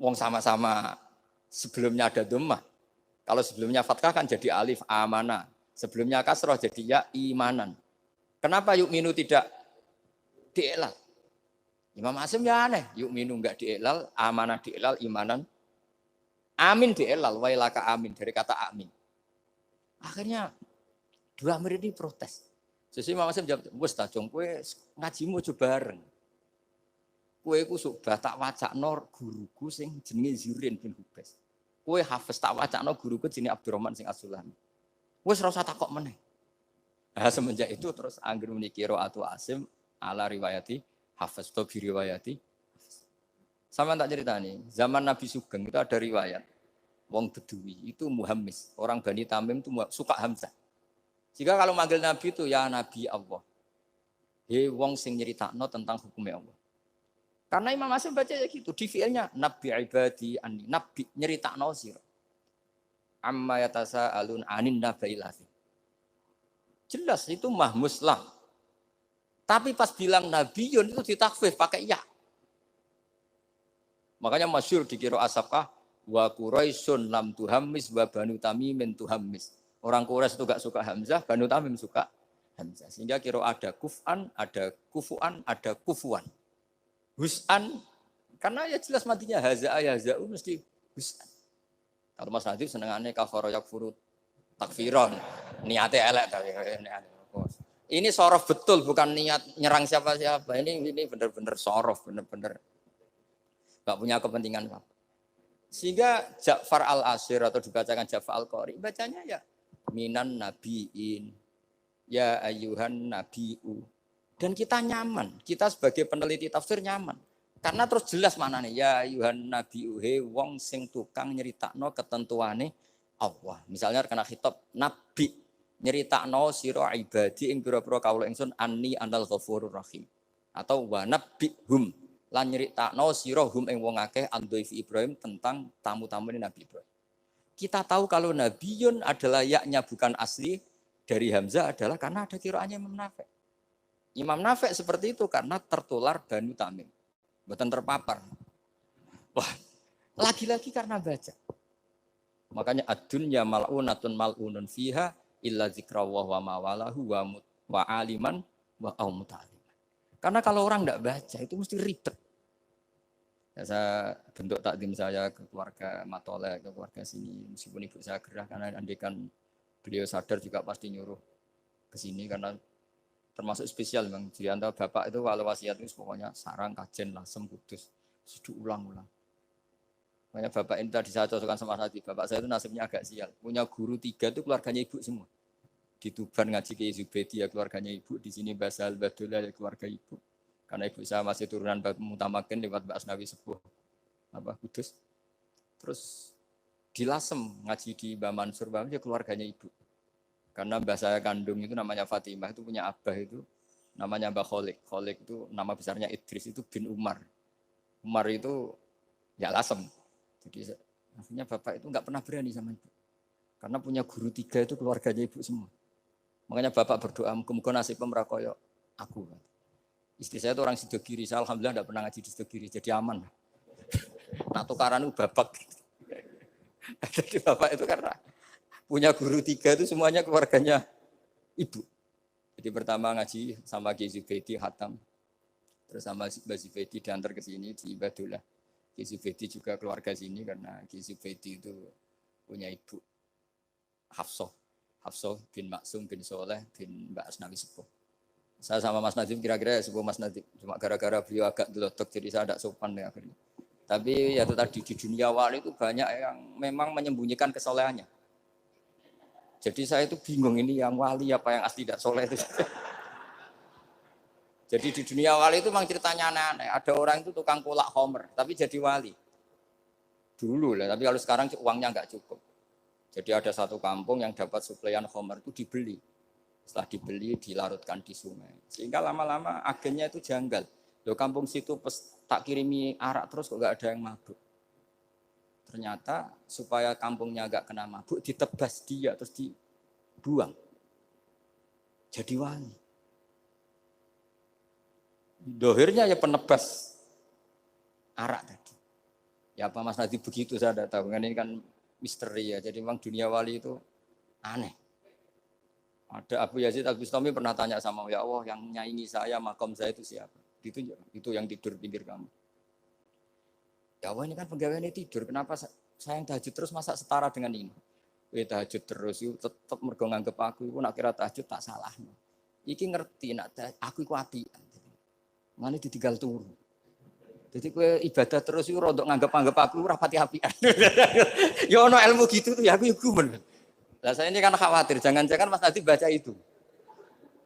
Wong sama-sama sebelumnya ada dhammah. Kalau sebelumnya fathah kan jadi alif amana. Sebelumnya kasrah jadi ya imanan. Kenapa yu'minu tidak di'elal? Imam Asim ya aneh. Yu'minu enggak di'elal, amanah di'elal, imanan. Amin di'elal, wailaka amin. Dari kata amin. Akhirnya dua murid ini protes. Sesuai Imam Asim jawab, wes tak jong, kue ngajimu coba bareng. Kue ku subah tak wacakno guruku sing jenenge Zirin bin Hubes. Kue Hafiz tak wacakno guruku jenenge Abdurrahman sing As-Sulami. Wes ora usah takok meneh. Nah, semenjak itu terus anggere muni qiraatu Asim ala riwayati Hafiz to bi riwayati. Sama tak ceritani, zaman Nabi Sugeng itu ada riwayat. Wong Bedui itu muhammis, orang Bani Tamim itu suka Hamzah. Jika kalau manggil Nabi itu ya Nabi Allah. He wong sing nyeritakno tentang hukumnya Allah. Karena Imam Asim baca ya gitu, di fi'ilnya Nabi ibadi anni, Nabi nyeritakno sira. Amma yatasaalun anin nabailahi. Jelas itu mah muslam. Tapi pas bilang nabiyun itu ditakfif pakai ya. Makanya masyhur di qiraah Asafkah wa Quraisyun lam tuhammis wa Banu Tamimin tuhammis. Orang Quraisy itu gak suka Hamzah, Banu Tamim suka Hamzah. Sehingga kira ada kuf'an, ada kufu'an, ada kufuan. Hus'an, karena ya jelas matinya haza'a yaza'u mesti hus'an. Kalau Mas Nadif senengannya kafara yakfuru takfiron. Niatnya elek tapi ini sorof betul, bukan niat nyerang siapa-siapa. Ini benar-benar sorof, benar-benar gak punya kepentingan apa. Sehingga Ja'far al-Asir atau dibacakan Ja'far al-Qari bacanya ya minan nabiin ya ayyuhan nabiu. Dan kita nyaman, kita sebagai peneliti tafsir nyaman. Karena terus jelas maknanya ya ayyuhan nabiu he wong sing tukang nyeritakno ketentuane Allah. Misalnya kena khitab nabi nyeritakno sira ibadi ing pira-pira kawula ingsun anni anal ghafurur rahim. Atau wa nabbihum lan nyeritakno sira hum ing wong akeh andhaifi Ibrahim tentang tamu-tamu Nabi Ibrahim. Kita tahu kalau nabiyun adalah yaknya bukan asli dari Hamzah adalah karena ada qiraahnya Imam Nafi'. Imam Nafi' seperti itu karena tertular Banu Tamim. Bukan terpapar. Wah, lagi-lagi karena baca. Makanya ad-dunya mal'unatun mal'unun fiha illa zikrawah wa mawalahu wa aliman wa qaumuta'alim. Karena kalau orang tidak baca itu mesti ribet. Ya, saya bentuk takdim saya ke keluarga Matolek, ke keluarga sini. Meskipun ibu saya gerah karena andikan beliau sadar juga pasti nyuruh ke sini karena termasuk spesial Bang. Jadi antara bapak itu kalau wasiat itu pokoknya sarang, kajen, lasem, kudus. Diulang-ulang. Makanya bapak ini tadi saya cocokkan sama Nadi. Bapak saya itu nasibnya agak sial. Punya guru 3 itu keluarganya ibu semua. Di Tuban ngaji ke Zubedi ya keluarganya ibu. Di sini Basal Badullah ya keluarga ibu. Karena ibu saya masih turunan Mutamakin lewat Mbak Asnawi Sepuh. Kudus. Terus di Lasem ngaji di Mbak Mansur. Mbak Mansur keluarganya ibu. Karena mbak saya kandung itu namanya Fatimah. Itu punya abah itu namanya Mbak Kholik. Kholik itu nama besarnya Idris itu bin Umar. Umar itu ya Lasem. Jadi akhirnya bapak itu nggak pernah berani sama ibu. Karena punya guru 3 itu keluarganya ibu semua. Makanya bapak berdoa, muka-muka nasib merakoyok aku. Istri saya itu orang Sidogiri. Saya alhamdulillah nggak pernah ngaji di Sidogiri. Jadi aman. Nah tukaran itu bapak. Jadi bapak itu karena punya guru 3 itu semuanya keluarganya ibu. Jadi pertama ngaji sama Ki Zubedi Hatam. Terus sama Mbak Zubedi diantar ke sini di Badullah. Ki Zubedi juga keluarga sini karena Ki Zubedi itu punya ibu Hafsah bin Maksum bin Soleh bin Mbak Asnawi Sepuh. Saya sama Mas Nadim kira-kira ya sepuh Mas Nadim. Cuma gara-gara beliau agak delotok jadi saya tidak sopan ya akhirnya. Tapi ya itu tadi di dunia wali itu banyak yang memang menyembunyikan kesolehannya. Jadi saya itu bingung ini yang wali apa yang asli tidak soleh itu. Jadi di dunia wali itu memang ceritanya aneh-aneh. Ada orang itu tukang kolak homer, tapi jadi wali. Dulu lah, tapi kalau sekarang uangnya nggak cukup. Jadi ada satu kampung yang dapat suplaian homer itu dibeli. Setelah dibeli, dilarutkan di sungai. Sehingga lama-lama agennya itu janggal. Loh kampung situ tak kirimi arak terus kok nggak ada yang mabuk. Ternyata supaya kampungnya nggak kena mabuk, ditebas dia terus dibuang. Jadi wali. Dohirnya ya penebas arak tadi. Ya apa Mas Nadi begitu saya tidak tahu. Ini kan misteri ya. Jadi memang dunia wali itu aneh. Ada Abu Yazid Al-Bustami pernah tanya sama ya Allah yang nyaingi saya makom saya itu siapa? Itu yang tidur pinggir kamu. Ya Allah ini kan pegawai ini tidur. Kenapa saya yang tahajud terus masa setara dengan ini? Tahajud terus itu tetap mergo nganggep aku itu nak kira tahajud tak salah. Iki ngerti nak aku iku apian. Ngene ditinggal turu. Jadi kowe ibadah terus iku rodok nganggep aku ora pati apian. Ya ono ilmu gitu tuh ya aku gumen. Lah saya ini kan khawatir jangan-jangan Mas Nadi baca itu.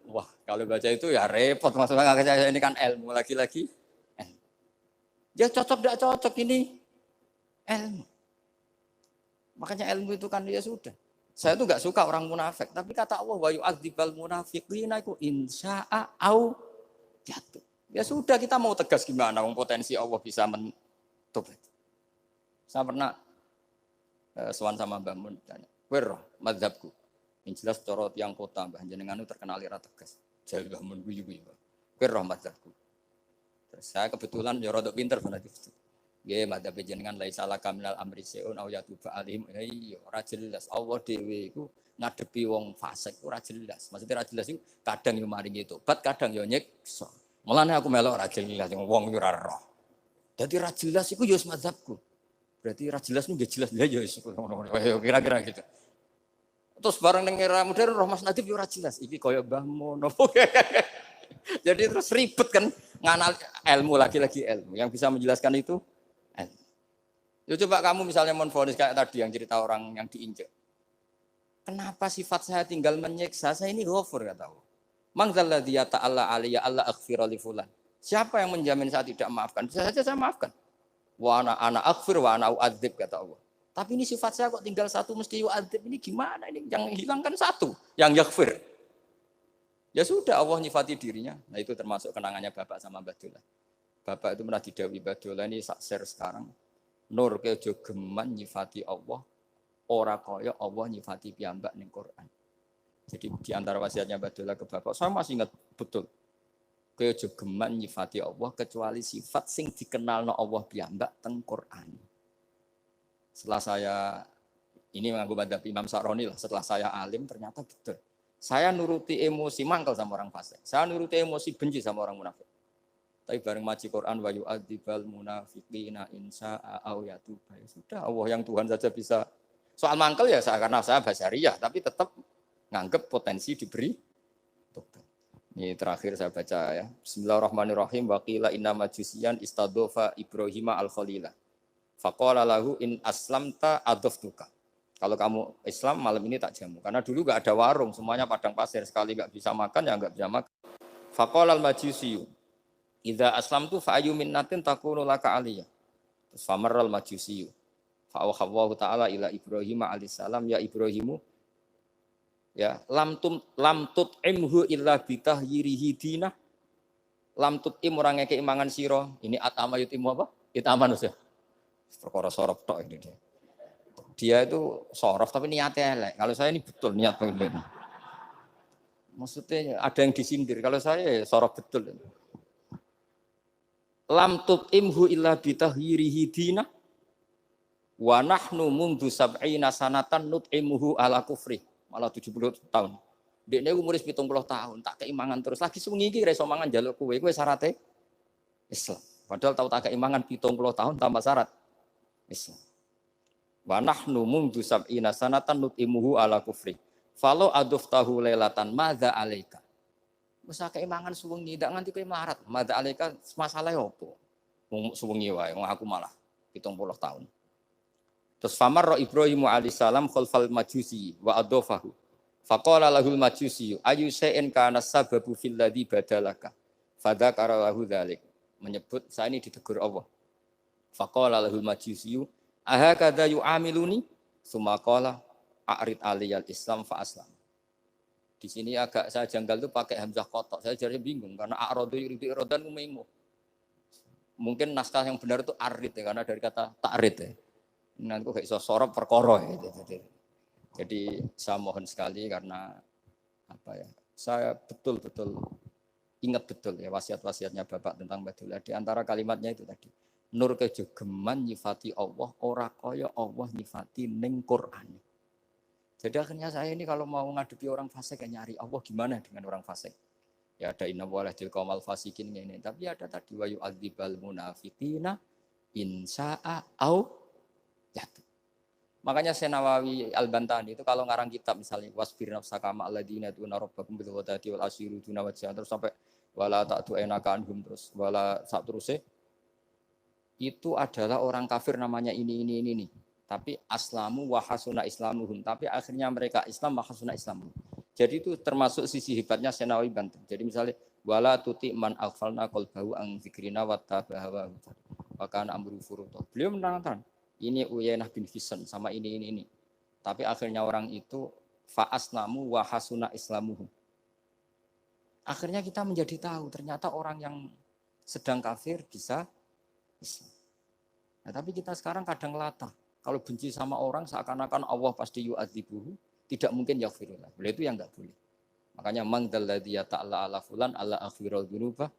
Wah, kalau baca itu ya repot maksudnya saya ini kan ilmu lagi-lagi. Ya cocok tidak cocok ini ilmu. Makanya ilmu itu kan ya sudah. Saya tuh nggak suka orang munafik, tapi kata Allah wa yu'adzibal munafiqina iku insya'a au jatuh. Ya sudah kita mau tegas gimana potensi Allah bisa mentobat. Saya pernah sowan sama Mbah Mun tanya, "Wer mazhabku?" Yang jelas corot yang kota Mbah jenengan itu terkenal ira tegas. Jare Mbah Mun guyu-guyu. "Wer mazhabku?" Terus saya kebetulan ya rada pinter fanatik. Nggih mazhab jenengan la salah kamil amri seun au yatuba alim. Iya ora jelas Allah dhewe iku ngadepi wong fasik ora jelas. Maksudnya ora jelas iku kadang yo maringi tobat, kadang yo nyiksa. Mulane aku melok ra jelas wong yo ora roh. Dadi ra jelas iku yo mazhabku. Berarti ra jelas nggih jelas ya yo kira-kira gitu. Terus bareng ning era modern roh Mas Nadif yo ora jelas. Iki koyo Mbah Mun. Jadi terus ribet kan nganal ilmu lagi-lagi ilmu. Yang bisa menjelaskan itu ilmu. Ya coba kamu misalnya menfonis kayak tadi yang cerita orang yang diinjek. Kenapa sifat saya tinggal menyiksa? Saya ini ghafur kata Allah. Man dzalladzi yata'alla alayya alla aghfira li fulan. Siapa yang menjamin saya tidak maafkan? Bisa saja saya maafkan. Wa ana aghfir wa ana u'adzib kata Allah. Tapi ini sifat saya kok tinggal satu mesti u'adzib. Ini gimana ini? Yang hilangkan satu, yang yaghfir. Ya sudah Allah nyifati dirinya. Nah itu termasuk kenangannya Bapak sama Badullah. Bapak itu pernah didawi Badullah ini share sekarang. Nur kejo geman nyifati Allah. Ora kaya Allah nyifati piyambak ning Quran. Jadi di antara wasiatnya Badullah ke Bapak, saya masih ingat betul. Kejo geman nyifati Allah kecuali sifat sing dikenalno Allah piyambak teng Quran. Setelah saya ini mengaku madhab Imam Sa'roni lah. Setelah saya alim ternyata betul. Saya nuruti emosi mangkel sama orang fasik. Saya nuruti emosi benci sama orang munafik. Tapi bareng maji Quran wa yu'adzibal munafiqina insya'a au yatuba. Ya sudah Allah yang Tuhan saja bisa. Soal mangkel ya saya karena saya basyariyah tapi tetap nganggep potensi diberi Ini terakhir saya baca ya. Bismillahirrahmanirrahim. Wa qila inna majusiyan istadofa Ibrahim al-Khalila. Faqala lahu in aslamta adoftuka. Kalau kamu Islam malam ini tak jamu. Karena dulu enggak ada warung, semuanya padang pasir. Sekali enggak bisa makan ya enggak bisa makan. Faqala al-majusiyu idza aslamtu fa ayyu minnatin takunu laka aliyah. Famarral majusiyu. Fa awhallahu ta'ala ila Ibrahim alaihissalam ya Ibrahimu ya lam tut'imhu illa bitahyirihi dinah lam tut'im orang ngekek mangan sira ini atama yutimu apa itaman ya perkara sorof tok ini dia itu sorof tapi niatnya elek kalau saya ini betul niat begini maksudnya ada yang disindir kalau saya sorof betul lam tut'imhu illa bitahyirihi dinah wa nahnu mundu sab'ina sanatan nut'imuhu ala kufri malah 70 tahun. Dekne umur 70 tahun, tak keimangan terus. Lagi sewengi iki ra iso mangan njaluk kowe syaratnya Islam. Padahal tahu tak keimangan 70 tahun tanpa syarat Islam. Wa nahnu mundu sab'ina sanatan nutimuhu ala kufri. Falo aduftahu lailatan madza alaika. Wis keimangan sewengi ndak nganti kowe melarat. Madza alaika masalah opo? Wong sewengi wae, wong aku malah 70 tahun. Terus famar Ibrahim alaihissalam khalfal majusi wa adofahu. Faqala lahul majusi ayu shay'in kana sababu fil ladzi badalaka. Fadzakara lahu dzalik. Menyebut saya ini ditegur Allah. Faqala lahul majusi ahakadza yu'amiluni? Summa qala a'rid aliyal Islam fa aslam. Di sini agak saya janggal itu pakai hamzah kotok. Saya jadi bingung karena a'radu yuridu iradan umaimu. Mungkin naskah yang benar itu arid ya karena dari kata ta'rid ya. Nanti kok iso sorop perkara gitu. Jadi saya mohon sekali karena apa ya? Saya betul-betul ingat betul ya wasiat-wasiatnya Bapak tentang Badullah. Di antara kalimatnya itu tadi. Nur kejogeman nyifati Allah ora kaya Allah nyifati ning Quran. Jadi akhirnya saya ini kalau mau ngadepi orang fasik ya nyari Allah gimana dengan orang fasik. Ya ada inna walahil qaumal fasikin ini, tapi ada tadi wa yu'adzibal munafiqina insya'a au ya. Makanya Senawawi Al-Bantani itu kalau ngarang kitab misalnya wasbir nafsaka ma alladziina yad'una rabbahum bil ghadati wal ashiru duna wajha terus sampai wala ta'tu enaka anhum terus wala sak terusé itu adalah orang kafir namanya ini. Tapi aslamu wa hasuna islamuhum. Tapi akhirnya mereka Islam wa hasuna islamuhum. Jadi itu termasuk sisi hebatnya Senawawi Banten. Jadi misalnya wala tuti man aghfalna qalbahu an dzikrina wa tabaha wa kana amru furuta. Beliau menerangkan ini Uyainah bin Hisn sama ini. Tapi akhirnya orang itu fa'aslamu wa hasuna islamuhum. Akhirnya kita menjadi tahu ternyata orang yang sedang kafir bisa Islam. Nah, tapi kita sekarang kadang latah. Kalau benci sama orang seakan-akan Allah pasti yu'adzibuhu, tidak mungkin yaghfirullah. Beliau itu yang enggak boleh. Makanya man dalladzi yata'alla ala fulan ala akhirul dunuba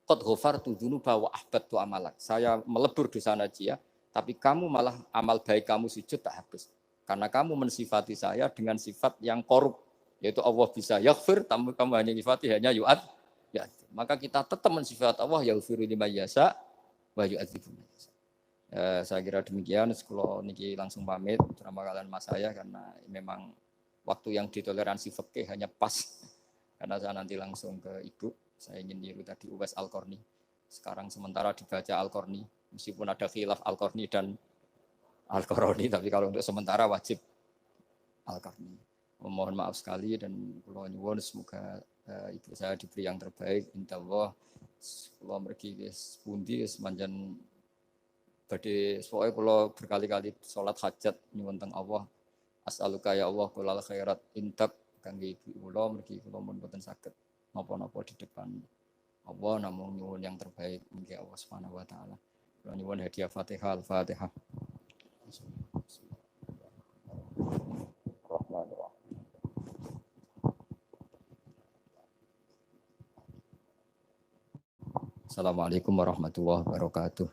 qad ghafartu dunuba wa ahbattu amalak. Saya melebur dosa najiyah, tapi kamu malah amal baik kamu sujud tak habis. Karena kamu mensifati saya dengan sifat yang korup. Yaitu Allah bisa yaghfir, kamu hanya sifati hanya yu'ad. Ya. Maka kita tetap mensifat Allah yaghfiru liman yasha wa yu'adzibu man yasha. Saya kira demikian. Kalau niki langsung pamit bersama kalian mas saya karena memang waktu yang ditoleransi fikih hanya pas. Karena saya nanti langsung ke ibu. Saya ingin niru tadi Uwais Al-Qarni. Sekarang sementara dibaca Al-Qarni. Meskipun ada khilaf Al-Qarni dan Al-Qarni, tapi kalau untuk sementara wajib Al-Qarni. Mohon maaf sekali dan kula nyuwun semoga ibu saya diberi yang terbaik. Insyaallah kula mergi wis pundi wis manjen badhe pokoke kula berkali-kali salat hajat nyuwun teng Allah. As'aluka ya Allah kulal khairat intak kangge ibu kula mergi kula mun boten saged napa-napa di depan Allah namung nyuwun yang terbaik mugi Allah Subhanahu wa taala. Kula nyuwun hadiah Fatihah Al-Fatihah. Assalamualaikum warahmatullahi wabarakatuh.